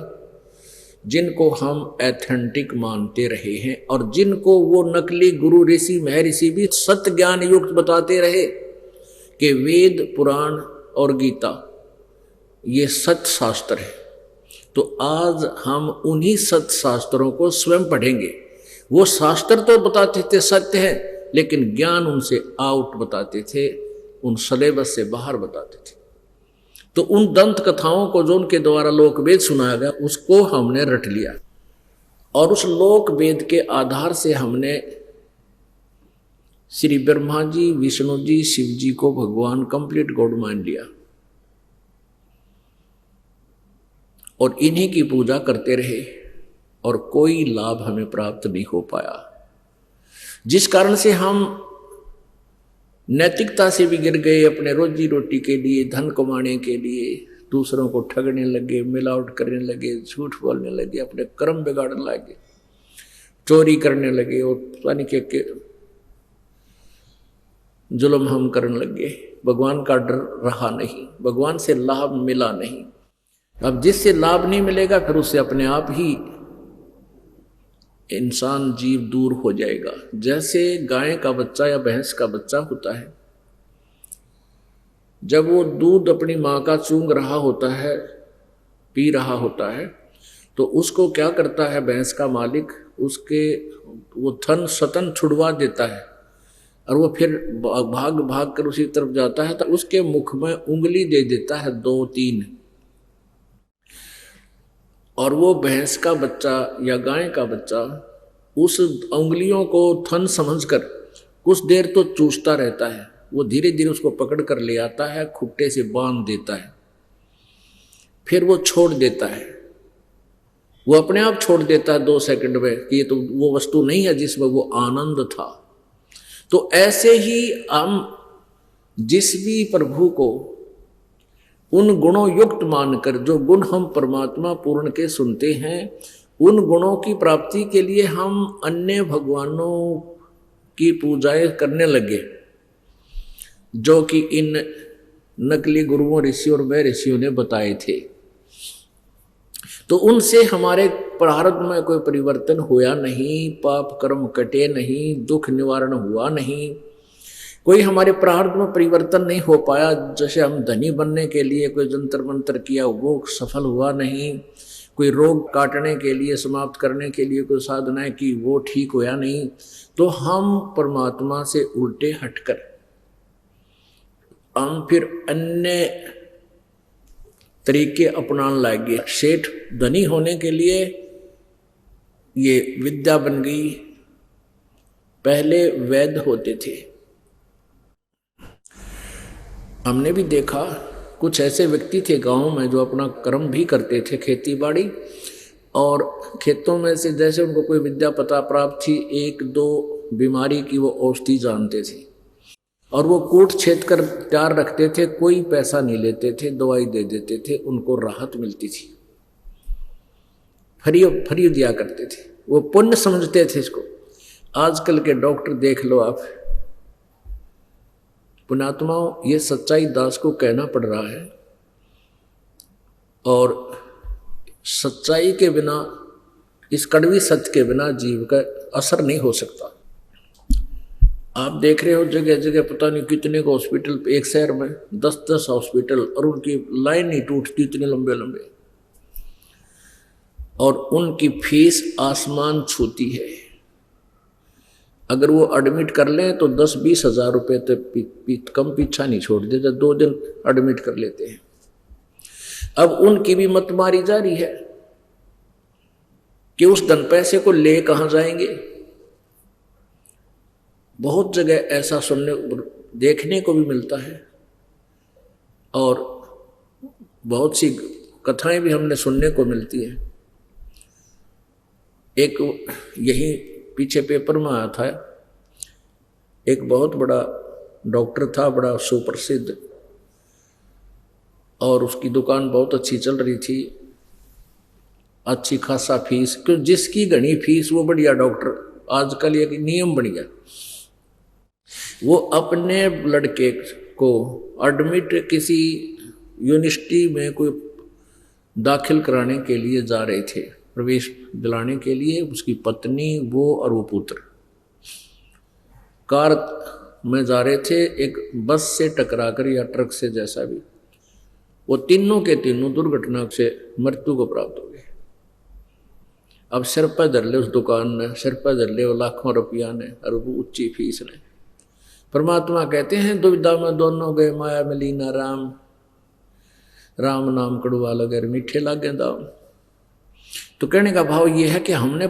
जिनको हम एथेंटिक मानते रहे हैं, और जिनको वो नकली गुरु ऋषि महर्षि भी सत्य ज्ञान युक्त बताते रहे कि वेद, पुराण और गीता ये सत्य शास्त्र है। तो आज हम उन्हीं सत्य शास्त्रों को स्वयं पढ़ेंगे। वो शास्त्र तो बताते थे सत्य है, लेकिन ज्ञान उनसे आउट बताते थे, उन सिलेबस से बाहर बताते थे। तो उन दंत कथाओं को जो उनके द्वारा लोक वेद सुनाया गया, उसको हमने रट लिया, और उस लोक वेद के आधार से हमने श्री ब्रह्मा जी, विष्णु जी, शिव जी को भगवान कंप्लीट गॉड मान लिया, और इन्हीं की पूजा करते रहे, और कोई लाभ हमें प्राप्त नहीं हो पाया। जिस कारण से हम नैतिकता से भी गिर गए। अपने रोजी रोटी के लिए, धन कमाने के लिए दूसरों को ठगने लगे, मिलावट करने लगे, झूठ बोलने लगे, अपने कर्म बिगाड़ने लगे, चोरी करने लगे, और पता नहीं क्या जुल्म हम करने लगे। भगवान का डर रहा नहीं, भगवान से लाभ मिला नहीं। अब जिससे लाभ नहीं मिलेगा, फिर उससे अपने आप ही इंसान जीव दूर हो जाएगा। जैसे गाय का बच्चा या भैंस का बच्चा होता है, जब वो दूध अपनी माँ का चूंग रहा होता है, पी रहा होता है, तो उसको क्या करता है भैंस का मालिक, उसके वो थन सतन छुड़वा देता है और वो फिर भाग भाग कर उसी तरफ जाता है, तो उसके मुख में उंगली दे देता है 2-3, और वो भैंस का बच्चा या गाय का बच्चा उस उंगलियों को थन समझकर कुछ देर तो चूसता रहता है। वो धीरे धीरे उसको पकड़ कर ले आता है, खुट्टे से बांध देता है, फिर वो छोड़ देता है। वो अपने आप छोड़ देता है 2 सेकंड में कि ये तो वो वस्तु नहीं है जिसमें वो आनंद था। तो ऐसे ही हम जिस भी प्रभु को उन गुणों युक्त मानकर, जो गुण हम परमात्मा पूर्ण के सुनते हैं, उन गुणों की प्राप्ति के लिए हम अन्य भगवानों की पूजाएं करने लगे, जो कि इन नकली गुरुओं ऋषियों और वह ऋषियों ने बताए थे। तो उनसे हमारे प्रारब्ध में कोई परिवर्तन हुआ नहीं, पाप कर्म कटे नहीं, दुख निवारण हुआ नहीं, कोई हमारे प्रारब्ध में परिवर्तन नहीं हो पाया। जैसे हम धनी बनने के लिए कोई जंतर मंतर किया वो सफल हुआ नहीं, कोई रोग काटने के लिए, समाप्त करने के लिए कोई साधनाएं की वो ठीक हुआ नहीं। तो हम परमात्मा से उल्टे हटकर हम फिर अन्य तरीके अपनाने लगे। सेठ धनी होने के लिए ये विद्या बन गई, पहले वैद्य होते थे। हमने भी देखा कुछ ऐसे व्यक्ति थे गांव में जो अपना कर्म भी करते थे, खेती बाड़ी, और खेतों में से जैसे उनको कोई विद्या पता प्राप्त थी, 1-2 बीमारी की वो औषधि जानते थे, और वो कूट छेद कर तैयार रखते थे, कोई पैसा नहीं लेते थे, दवाई दे देते थे, उनको राहत मिलती थी, फ्री दिया करते थे, वो पुण्य समझते थे इसको। आजकल के डॉक्टर देख लो आप, पुण्यात्माओं, ये सच्चाई दास को कहना पड़ रहा है, और सच्चाई के बिना, इस कड़वी सत्य के बिना जीव का असर नहीं हो सकता। आप देख रहे हो जगह जगह पता नहीं कितने को हॉस्पिटल, एक शहर में 10-10 हॉस्पिटल, और उनकी लाइन ही टूटती, इतने लंबे लंबे, और उनकी फीस आसमान छूती है। अगर वो एडमिट कर लें तो 10-20 हज़ार रुपये तक कम पीछा नहीं छोड़ देते, 2 दिन एडमिट कर लेते हैं। अब उनकी भी मत मारी जा रही है कि उस धन पैसे को ले कहाँ जाएंगे। बहुत जगह ऐसा सुनने देखने को भी मिलता है, और बहुत सी कथाएं भी हमने सुनने को मिलती है। एक यही पीछे पेपर में आया था, एक बहुत बड़ा डॉक्टर था, बड़ा सुप्रसिद्ध, और उसकी दुकान बहुत अच्छी चल रही थी, अच्छी खासा फीस, क्योंकि जिसकी घनी फीस वो बढ़िया डॉक्टर। आजकल एक नियम बन गया, वो अपने लड़के को एडमिट किसी यूनिवर्सिटी में कोई दाखिल कराने के लिए जा रहे थे, प्रवेश दिलाने के लिए। उसकी पत्नी, वो और वो पुत्र कार में जा रहे थे, एक बस से टकराकर या ट्रक से, जैसा भी, वो तीनों के तीनों दुर्घटना से मृत्यु को प्राप्त हो गए। अब सिर पर धर ले उस दुकान ने, सिर पर धर ले वो लाखों रुपया ने, और वो ऊंची फीस ने। परमात्मा कहते हैं दुविधा में दोनों गए, माया में लीना राम, राम नाम कड़वा लगे मीठे लागे दाम। तो कहने का भाव ये है कि हमने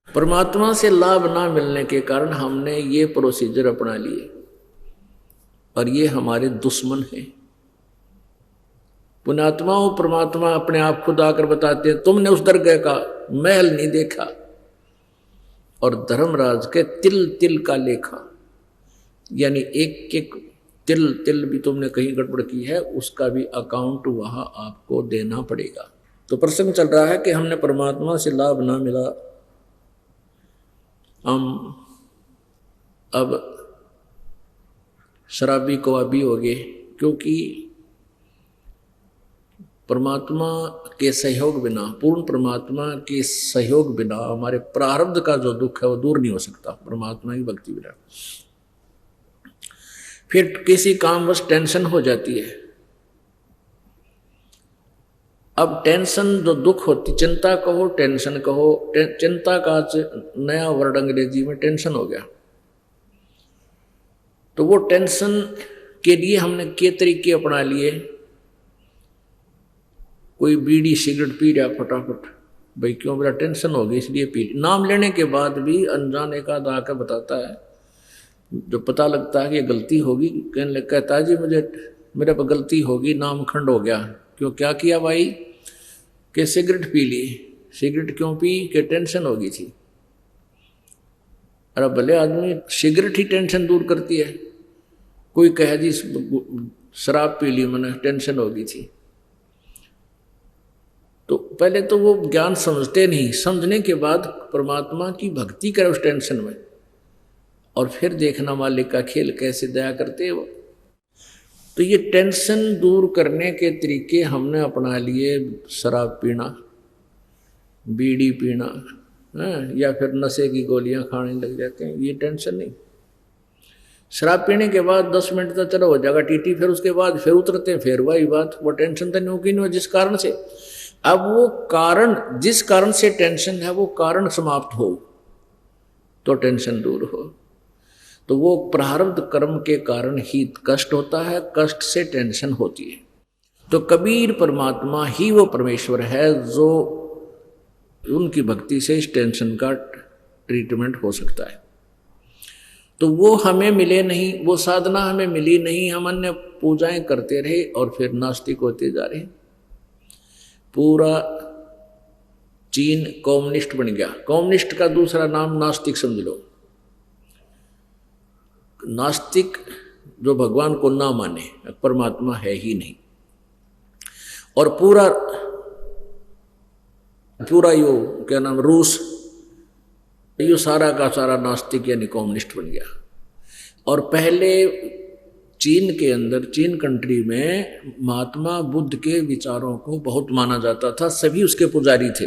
परमात्मा से लाभ ना मिलने के कारण हमने ये प्रोसीजर अपना लिए, और ये हमारे दुश्मन हैं। पुण्यात्माओं, परमात्मा अपने आप खुद आकर बताते हैं, तुमने उस दरगाह का महल नहीं देखा, और धर्मराज के तिल तिल का लेखा, यानी एक एक तिल तिल भी तुमने कहीं गड़बड़ की है, उसका भी अकाउंट वहां आपको देना पड़ेगा। तो प्रसंग चल रहा है कि हमने परमात्मा से लाभ ना मिला, हम अब शराबी कवाबी हो गए, क्योंकि परमात्मा के सहयोग बिना, पूर्ण परमात्मा के सहयोग बिना हमारे प्रारब्ध का जो दुख है वो दूर नहीं हो सकता, परमात्मा की भक्ति बिना। फिर किसी काम बस टेंशन हो जाती है। अब टेंशन जो दुख होती, चिंता कहो टेंशन कहो, चिंता का नया वर्ड अंग्रेजी में टेंशन हो गया। तो वो टेंशन के लिए हमने के तरीके अपना लिए। कोई बीड़ी सिगरेट पी रहा फटाफट, भाई क्यों, मेरा टेंशन हो गई इसलिए पी ली। नाम लेने के बाद भी अनजान एक आध आकर बताता है, जो पता लगता है कि ये गलती होगी, कहने लग कहता है जी मुझे मेरे पर गलती होगी, नाम खंड हो गया। क्यों, क्या किया भाई, कि सिगरेट पी ली। सिगरेट क्यों पी, कि टेंशन हो गई थी। अरे भले आदमी, सिगरेट ही टेंशन दूर करती है। कोई कहे जी शराब पी ली मैंने, टेंशन हो गई थी। तो पहले तो वो ज्ञान समझते नहीं, समझने के बाद परमात्मा की भक्ति करे उस टेंशन में, और फिर देखना मालिक का खेल कैसे दया करते हैं वो। तो ये टेंशन दूर करने के तरीके हमने अपना लिए। शराब पीना, बीड़ी पीना, या फिर नशे की गोलियां खाने लग जाते हैं, ये टेंशन नहीं। शराब पीने के बाद 10 मिनट तक चलो हो जाएगा टीटी, फिर उसके बाद फिर उतरते हैं, फिर वही बात, वो टेंशन तो नहीं होगी नहीं जिस कारण से। अब वो कारण, जिस कारण से टेंशन है वो कारण समाप्त हो तो टेंशन दूर हो। तो वो प्रारब्ध कर्म के कारण ही कष्ट होता है, कष्ट से टेंशन होती है। तो कबीर परमात्मा ही वो परमेश्वर है जो उनकी भक्ति से इस टेंशन का ट्रीटमेंट हो सकता है। तो वो हमें मिले नहीं, वो साधना हमें मिली नहीं, हम अन्य पूजाएं करते रहे और फिर नास्तिक होते जा रहे। पूरा चीन कम्युनिस्ट बन गया। कम्युनिस्ट का दूसरा नाम नास्तिक समझ लो। नास्तिक जो भगवान को ना माने, परमात्मा है ही नहीं। और पूरा यो क्या नाम, रूस, यो सारा का सारा नास्तिक यानी कम्युनिस्ट बन गया। और पहले चीन के अंदर, चीन कंट्री में महात्मा बुद्ध के विचारों को बहुत माना जाता था, सभी उसके पुजारी थे।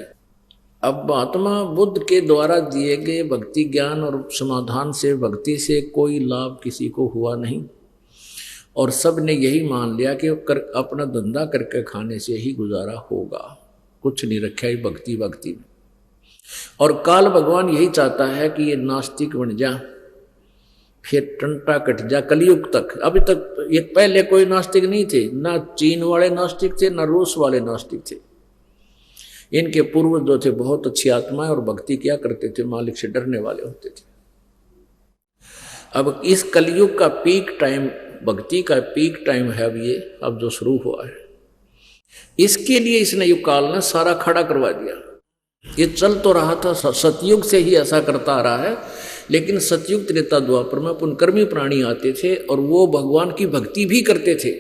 अब महात्मा बुद्ध के द्वारा दिए गए भक्ति ज्ञान और समाधान से, भक्ति से कोई लाभ किसी को हुआ नहीं, और सब ने यही मान लिया कि अपना धंधा करके खाने से ही गुजारा होगा, कुछ नहीं रखा ही भक्ति भक्ति में। और काल भगवान यही चाहता है कि ये नास्तिक बन जा, फिर टंटा कट जा कलयुग तक। अभी तक ये पहले कोई नास्तिक नहीं थे, ना चीन वाले नास्तिक थे, ना रूस वाले नास्तिक थे। इनके पूर्वज जो थे बहुत अच्छी आत्माएं और भक्ति किया करते थे, मालिक से डरने वाले होते थे। अब इस कलयुग का पीक टाइम, भक्ति का पीक टाइम है अब जो शुरू हुआ है, इसके लिए इसने युग काल ने सारा खड़ा करवा दिया। ये चल तो रहा था, सतयुग से ही ऐसा करता आ रहा है, लेकिन सतयुग त्रेता द्वापर में पुनकर्मी प्राणी आते थे और वो भगवान की भक्ति भी करते थे,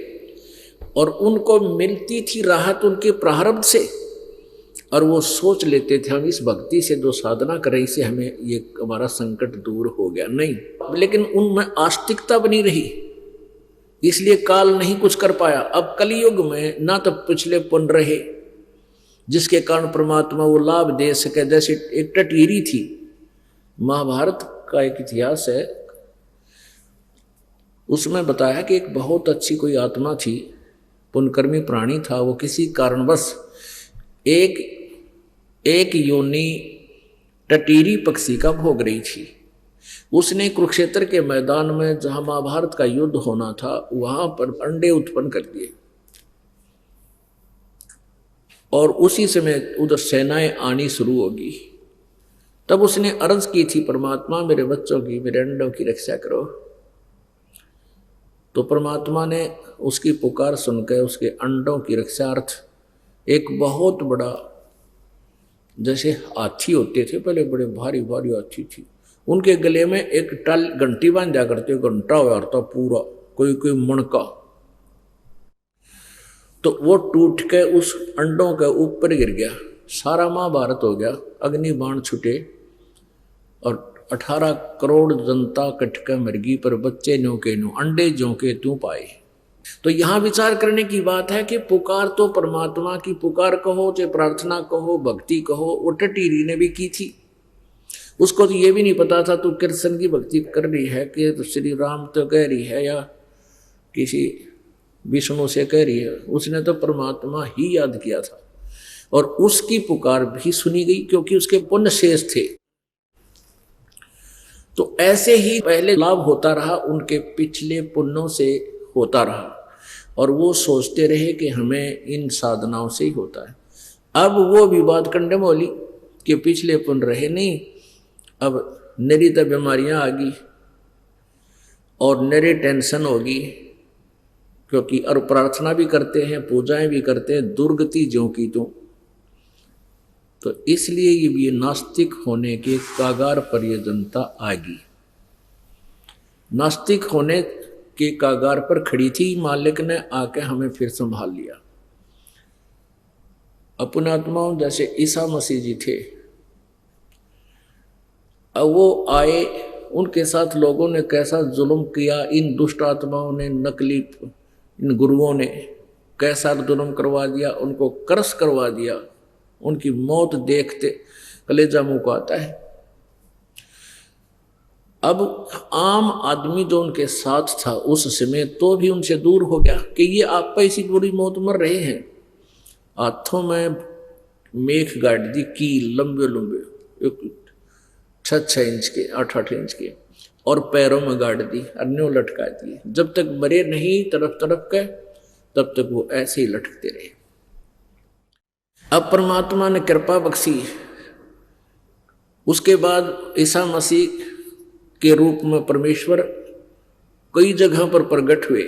और उनको मिलती थी राहत उनके प्रारब्ध से, और वो सोच लेते थे हम इस भक्ति से जो साधना करें इससे हमें ये हमारा संकट दूर हो गया। नहीं, लेकिन उनमें आस्तिकता बनी रही, इसलिए काल नहीं कुछ कर पाया। अब कलयुग में ना तो पिछले पुण्य रहे जिसके कारण परमात्मा वो लाभ दे सके। जैसे एक टटीरी थी, महाभारत का एक इतिहास है, उसमें बताया कि एक बहुत अच्छी कोई आत्मा थी, पुण्यकर्मी प्राणी था। वो किसी कारणवश एक योनि टटीरी पक्षी का भोग रही थी। उसने कुरुक्षेत्र के मैदान में जहां महाभारत का युद्ध होना था वहां पर अंडे उत्पन्न कर दिए, और उसी समय उधर सेनाएं आनी शुरू होगी। तब उसने अर्ज की थी, परमात्मा मेरे बच्चों की, मेरे अंडों की रक्षा करो। तो परमात्मा ने उसकी पुकार सुनकर उसके अंडों की रक्षार्थ एक बहुत बड़ा, जैसे हाथी होते थे पहले, बड़े भारी भारी हाथी थी, उनके गले में एक टल घंटी बांध दिया करते, घंटा हुआ था पूरा, कोई मणका। तो वो टूट के उस अंडों के ऊपर गिर गया, सारा महाभारत हो गया, अग्नि बाण छुटे और 18 करोड़ जनता कटके मरगी, पर बच्चे नो के नो, अंडे जो के तू पाए। तो यहाँ विचार करने की बात है कि पुकार तो परमात्मा की पुकार कहो, चाहे प्रार्थना कहो, भक्ति कहो, वो टटीरी ने भी की थी। उसको तो ये भी नहीं पता था तू कृष्ण की भक्ति कर रही है कि तो श्री राम तो कह रही है, या किसी विष्णु से कह रही है, उसने तो परमात्मा ही याद किया था और उसकी पुकार भी सुनी गई क्योंकि उसके पुण्य शेष थे। तो ऐसे ही पहले लाभ होता रहा, उनके पिछले पुण्यों से होता रहा और वो सोचते रहे कि हमें इन साधनाओं से ही होता है। अब वो विवाद कंडम होली कि पिछले पुण्य रहे नहीं, अब नरी तो बीमारियां आ गई और नरी टेंशन होगी, क्योंकि और प्रार्थना भी करते हैं, पूजाएं भी करते हैं, दुर्गति ज्यों की तो इसलिए ये नास्तिक होने के कागार पर यह जनता आ गई। नास्तिक होने के कागार पर खड़ी थी, मालिक ने आके हमें फिर संभाल लिया। अपने आत्माओं जैसे ईसा मसीह जी थे, अब वो आए, उनके साथ लोगों ने कैसा जुल्म किया, इन दुष्ट आत्माओं ने, नकली इन गुरुओं ने कैसा जुल्म करवा दिया, उनको कर्स करवा दिया, उनकी मौत देखते कलेजा मुंह को आता है। अब आम आदमी जो उनके साथ था उस समय तो भी उनसे दूर हो गया कि ये आप ऐसी बुरी मौत मर रहे हैं। हाथों में मेख गाड़ दी की लंबे लंबे 6-6 इंच के 8-8 इंच के, और पैरों में गाड़ दी, अन्यों लटका दिए। जब तक मरे नहीं तरफ तरफ के, तब तक वो ऐसे ही लटकते रहे। अब परमात्मा ने कृपा बख्शी, उसके बाद ईसा मसीह के रूप में परमेश्वर कई जगह पर प्रकट हुए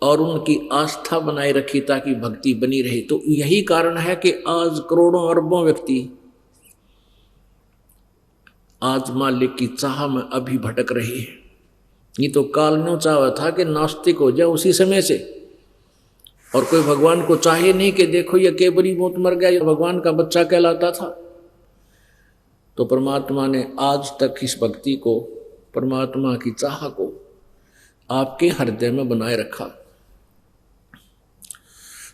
और उनकी आस्था बनाए रखी ताकि भक्ति बनी रहे। तो यही कारण है कि आज करोड़ों अरबों व्यक्ति आज मालिक की चाह में अभी भटक रहे हैं। ये तो काल ने चाहा था कि नास्तिक हो जाए उसी समय से, और कोई भगवान को चाहे नहीं कि देखो ये के बुरी मौत मर गया, ये भगवान का बच्चा कहलाता था। तो परमात्मा ने आज तक इस भक्ति को, परमात्मा की चाह को आपके हृदय में बनाए रखा।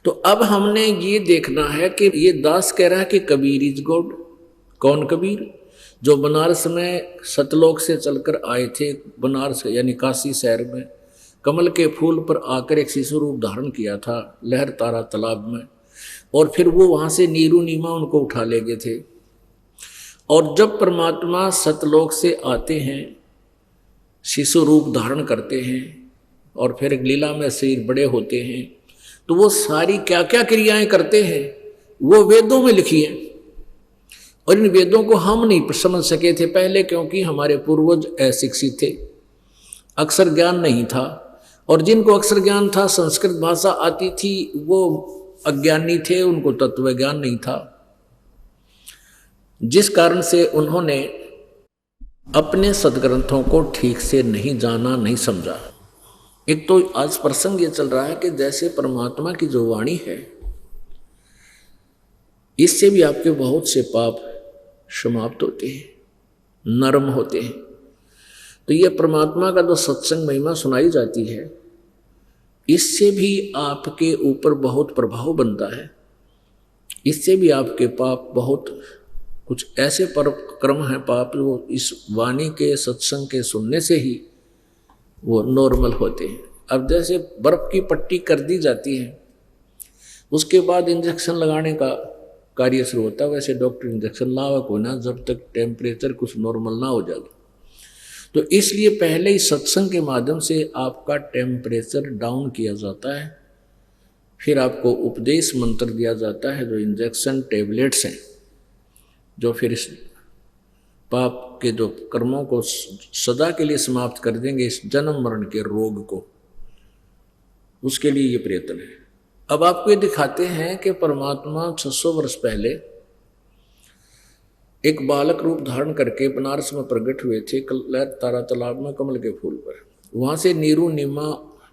तो अब हमने ये देखना है कि ये दास कह रहा है कि कबीर इज गॉड। कौन कबीर? जो बनारस में सतलोक से चलकर आए थे, बनारस यानी काशी शहर में कमल के फूल पर आकर एक शिशु रूप धारण किया था लहर तारा तालाब में, और फिर वो वहाँ से नीरू नीमा उनको उठा ले गए थे। और जब परमात्मा सतलोक से आते हैं, शिशु रूप धारण करते हैं और फिर एक लीला में शरीर बड़े होते हैं, तो वो सारी क्या क्या क्रियाएं करते हैं वो वेदों में लिखी है। और इन वेदों को हम नहीं समझ सके थे पहले, क्योंकि हमारे पूर्वज अशिक्षित थे, अक्षर ज्ञान नहीं था। और जिनको अक्षर ज्ञान था, संस्कृत भाषा आती थी, वो अज्ञानी थे, उनको तत्व ज्ञान नहीं था, जिस कारण से उन्होंने अपने सदग्रंथों को ठीक से नहीं जाना, नहीं समझा। एक तो आज प्रसंग ये चल रहा है कि जैसे परमात्मा की जो वाणी है, इससे भी आपके बहुत से पाप समाप्त होते हैं, नरम होते हैं। तो ये परमात्मा का जो सत्संग महिमा सुनाई जाती है, इससे भी आपके ऊपर बहुत प्रभाव बनता है। इससे भी आपके पाप बहुत, कुछ ऐसे कर्म हैं पाप, वो इस वाणी के सत्संग के सुनने से ही वो नॉर्मल होते हैं। अब जैसे बर्फ की पट्टी कर दी जाती है, उसके बाद इंजेक्शन लगाने का कार्य शुरू होता है, वैसे डॉक्टर इंजेक्शन लावक होना जब तक टेम्परेचर कुछ नॉर्मल ना हो जाए। तो इसलिए पहले ही सत्संग के माध्यम से आपका टेम्परेचर डाउन किया जाता है, फिर आपको उपदेश मंत्र दिया जाता है, जो इंजेक्शन टेबलेट्स हैं, जो फिर इस पाप के जो कर्मों को सदा के लिए समाप्त कर देंगे, इस जन्म मरण के रोग को, उसके लिए ये प्रयत्न है। अब आपको ये दिखाते हैं कि परमात्मा 600 वर्ष पहले एक बालक रूप धारण करके बनारस में प्रकट हुए थे, लहर तारा तालाब में कमल के फूल पर। वहां से नीरू नीमा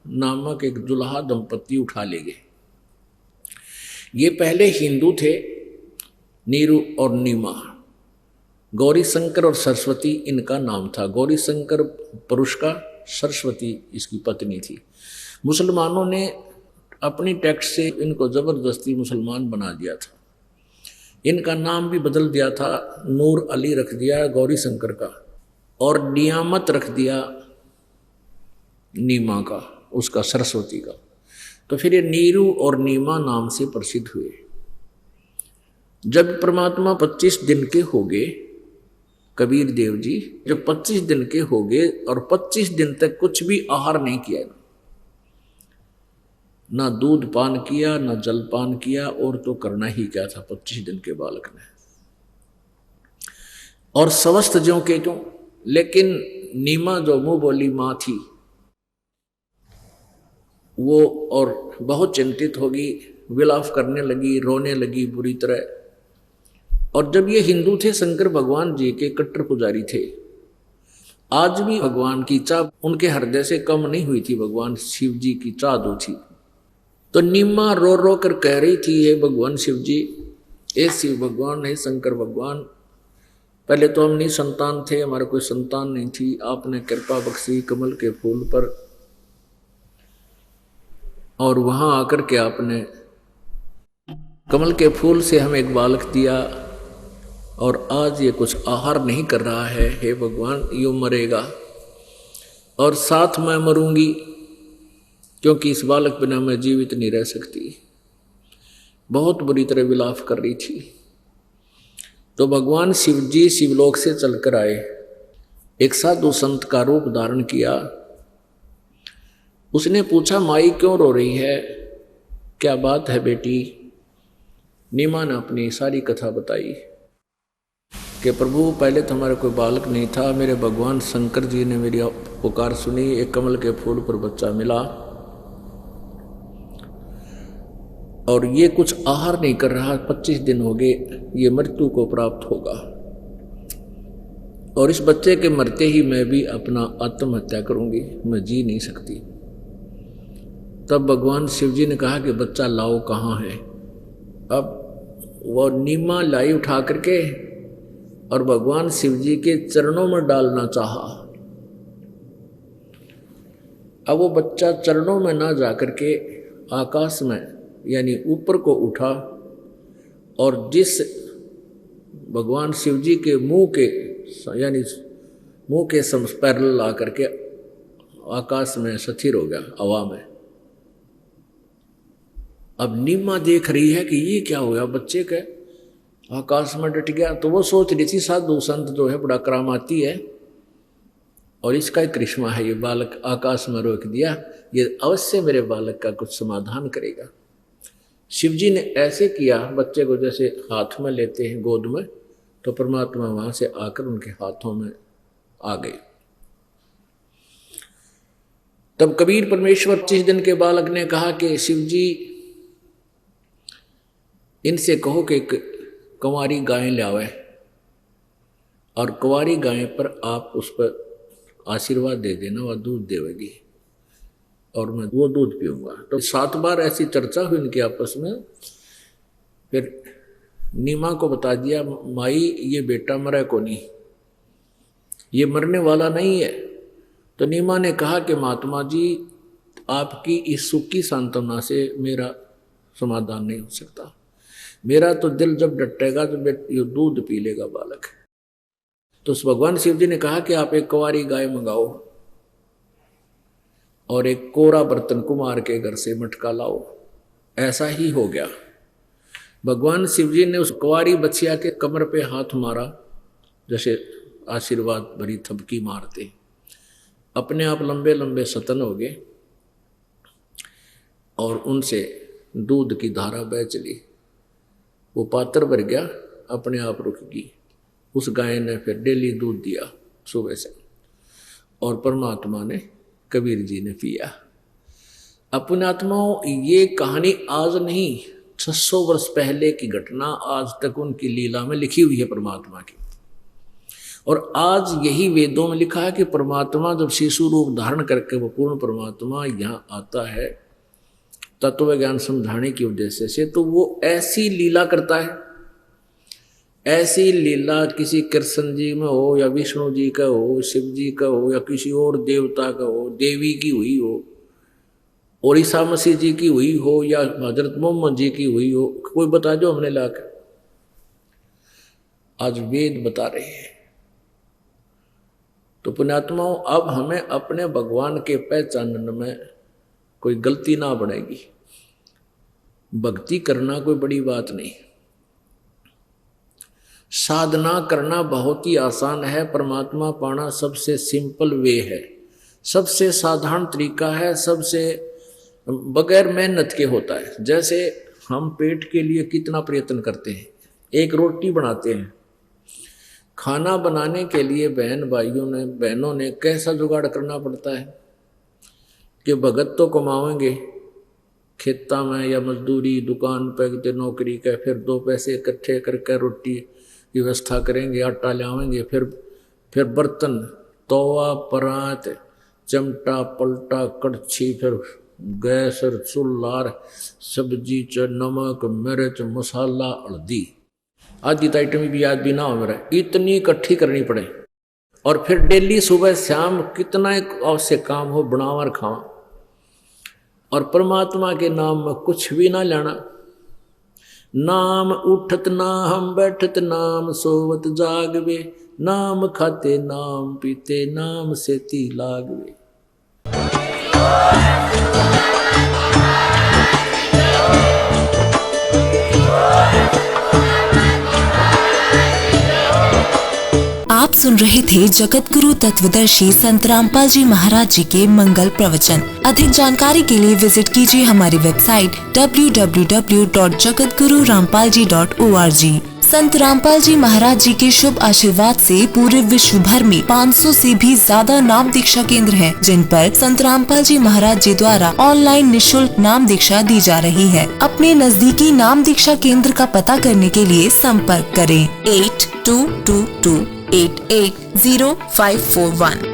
नामक एक दुल्हा दंपत्ति उठा ले गए। ये पहले हिंदू थे, नीरू और नीमा, गौरी शंकर और सरस्वती इनका नाम था। गौरी शंकर पुरुष का, सरस्वती इसकी पत्नी थी। मुसलमानों ने अपनी टैक्स से इनको जबरदस्ती मुसलमान बना दिया था। इनका नाम भी बदल दिया था, नूर अली रख दिया गौरी शंकर का, और नियामत रख दिया नीमा का। उसका सरस्वती का। तो फिर ये नीरू और नीमा नाम से प्रसिद्ध हुए। जब परमात्मा 25 दिन के हो गए, कबीर देव जी जब 25 दिन के हो गए और 25 दिन तक कुछ भी आहार नहीं किया, ना दूध पान किया ना जल पान किया, और तो करना ही क्या था 25 दिन के बालक ने। और स्वस्थ ज्यों के त्यों, लेकिन नीमा जो मुंह बोली मां थी वो और बहुत चिंतित होगी, विलाप करने लगी, रोने लगी बुरी तरह। और जब ये हिंदू थे, शंकर भगवान जी के कट्टर पुजारी थे, आज भी भगवान की चाह उनके हृदय से कम नहीं हुई थी, भगवान शिव जी की चाह दो थी। तो नीमा रो रो कर कह रही थी, हे भगवान शिव जी, हे शिव भगवान, हे शंकर भगवान, पहले तो हम नहीं संतान थे, हमारा कोई संतान नहीं थी, आपने कृपा बख्शी कमल के फूल पर, और वहां आकर के आपने कमल के फूल से हमें एक बालक दिया, और आज ये कुछ आहार नहीं कर रहा है, हे भगवान यूं मरेगा और साथ मैं मरूंगी, क्योंकि इस बालक बिना मैं जीवित नहीं रह सकती। बहुत बुरी तरह विलाप कर रही थी। तो भगवान शिव जी शिवलोक से चलकर आए, एक साधु संत का रूप धारण किया। उसने पूछा, माई क्यों रो रही है, क्या बात है बेटी। नीमा ने अपनी सारी कथा बताई कि प्रभु पहले तो हमारा कोई बालक नहीं था, मेरे भगवान शंकर जी ने मेरी पुकार सुनी, एक कमल के फूल पर बच्चा मिला, और ये कुछ आहार नहीं कर रहा, 25 दिन हो गए, ये मृत्यु को प्राप्त होगा, और इस बच्चे के मरते ही मैं भी अपना आत्महत्या करूंगी, मैं जी नहीं सकती। तब भगवान शिव जी ने कहा कि बच्चा लाओ कहाँ है। अब वो नीमा लाई उठा करके और भगवान शिव जी के चरणों में डालना चाहा। अब वो बच्चा चरणों में ना जाकर के आकाश में यानी ऊपर को उठा, और जिस भगवान शिव जी के मुंह के यानी मुंह के पैरेलल ला करके आकाश में स्थिर हो गया, हवा में। अब नीमा देख रही है कि ये क्या हुआ, बच्चे के आकाश में डट गया। तो वो सोच रही थी साधु संत जो है बड़ा करामाती है, और इसका एक करिश्मा है, ये बालक आकाश में रोक दिया, ये अवश्य मेरे बालक का कुछ समाधान करेगा। शिव जी ने ऐसे किया, बच्चे को जैसे हाथ में लेते हैं गोद में, तो परमात्मा वहां से आकर उनके हाथों में आ गए। तब कबीर परमेश्वर 25 दिन के बालक ने कहा कि शिव जी इनसे कहो कि कंवारी गाय ले आवे, और कंवारी गाय पर आप उस पर आशीर्वाद दे देना, वह दूध देवेगी और मैं वो दूध पीऊंगा। तो 7 बार ऐसी चर्चा हुई इनकी आपस में। फिर नीमा को बता दिया, माई ये बेटा मरा को नहीं, ये मरने वाला नहीं है। तो नीमा ने कहा कि महात्मा जी, आपकी इस सुख की सांत्वना से मेरा समाधान नहीं हो सकता, मेरा तो दिल जब डटेगा तो ये दूध पी लेगा बालक। तो उस भगवान शिव जी ने कहा कि आप एक कुंवारी गाय मंगाओ और एक कोरा बर्तन कुमार के घर से मटका लाओ। ऐसा ही हो गया। भगवान शिव जी ने उस कुंवारी बच्चिया के कमर पे हाथ मारा, जैसे आशीर्वाद भरी थपकी मारते, अपने आप लंबे लंबे सतन हो गए और उनसे दूध की धारा बह चली। वो पात्र भर गया, अपने आप रुक गई। उस गाय ने फिर डेली दूध दिया सुबह से, और परमात्मा ने, कबीर जी ने पिया। अपने आत्माओं, ये कहानी आज नहीं, 600 वर्ष पहले की घटना आज तक उनकी लीला में लिखी हुई है परमात्मा की। और आज यही वेदों में लिखा है कि परमात्मा जब शिशु रूप धारण करके वो पूर्ण परमात्मा यहाँ आता है तत्व ज्ञान समझाने की उद्देश्य से, तो वो ऐसी लीला करता है। ऐसी लीला किसी कृष्ण जी में हो या विष्णु जी का हो, शिव जी का हो या किसी और देवता का हो, देवी की हुई हो, और ईसा मसीह जी की हुई हो या हजरत मोहम्मद जी की हुई हो, कोई बता दो हमने लाकर। आज वेद बता रहे हैं। तो पुण्यात्माओं, अब हमें अपने भगवान के पहचानने में कोई गलती ना बढ़ेगी। भक्ति करना कोई बड़ी बात नहीं, साधना करना बहुत ही आसान है, परमात्मा पाना सबसे सिंपल वे है, सबसे साधारण तरीका है, सबसे बगैर मेहनत के होता है। जैसे हम पेट के लिए कितना प्रयत्न करते हैं, एक रोटी बनाते हैं, खाना बनाने के लिए बहनों ने कैसा जुगाड़ करना पड़ता है कि भगत तो कमाएंगे खेता में या मजदूरी दुकान पर नौकरी का, फिर 2 पैसे इकट्ठे करके रोटी व्यवस्था करेंगे, आटा लाएंगे, फिर बर्तन, तवा, परात, चमटा, पलटा, कड़छी, फिर गैस और चूल्हा, सब्जी च नमक, मिर्च, मसाला, हल्दी, आदि आइटम भी याद भी ना हो मेरा, इतनी इकट्ठी करनी पड़े। और फिर डेली सुबह शाम कितना एक आवश्यक काम हो बनावर खावा, और परमात्मा के नाम में कुछ भी ना लेना। नाम उठत ना हम बैठत नाम सोवत जागवे, नाम खाते नाम पीते नाम से ती लागवे। आप सुन रहे थे जगत गुरु तत्वदर्शी संत रामपाल जी महाराज जी के मंगल प्रवचन। अधिक जानकारी के लिए विजिट कीजिए हमारी वेबसाइट www.jagatgururampalji.org। संत रामपाल जी महाराज जी के शुभ आशीर्वाद से पूरे विश्व भर में 500 से भी ज्यादा नाम दीक्षा केंद्र हैं, जिन पर संत रामपाल जी महाराज जी द्वारा ऑनलाइन निशुल्क नाम दीक्षा दी जा रही है। अपने नजदीकी नाम दीक्षा केंद्र का पता करने के लिए संपर्क करें 8222880541।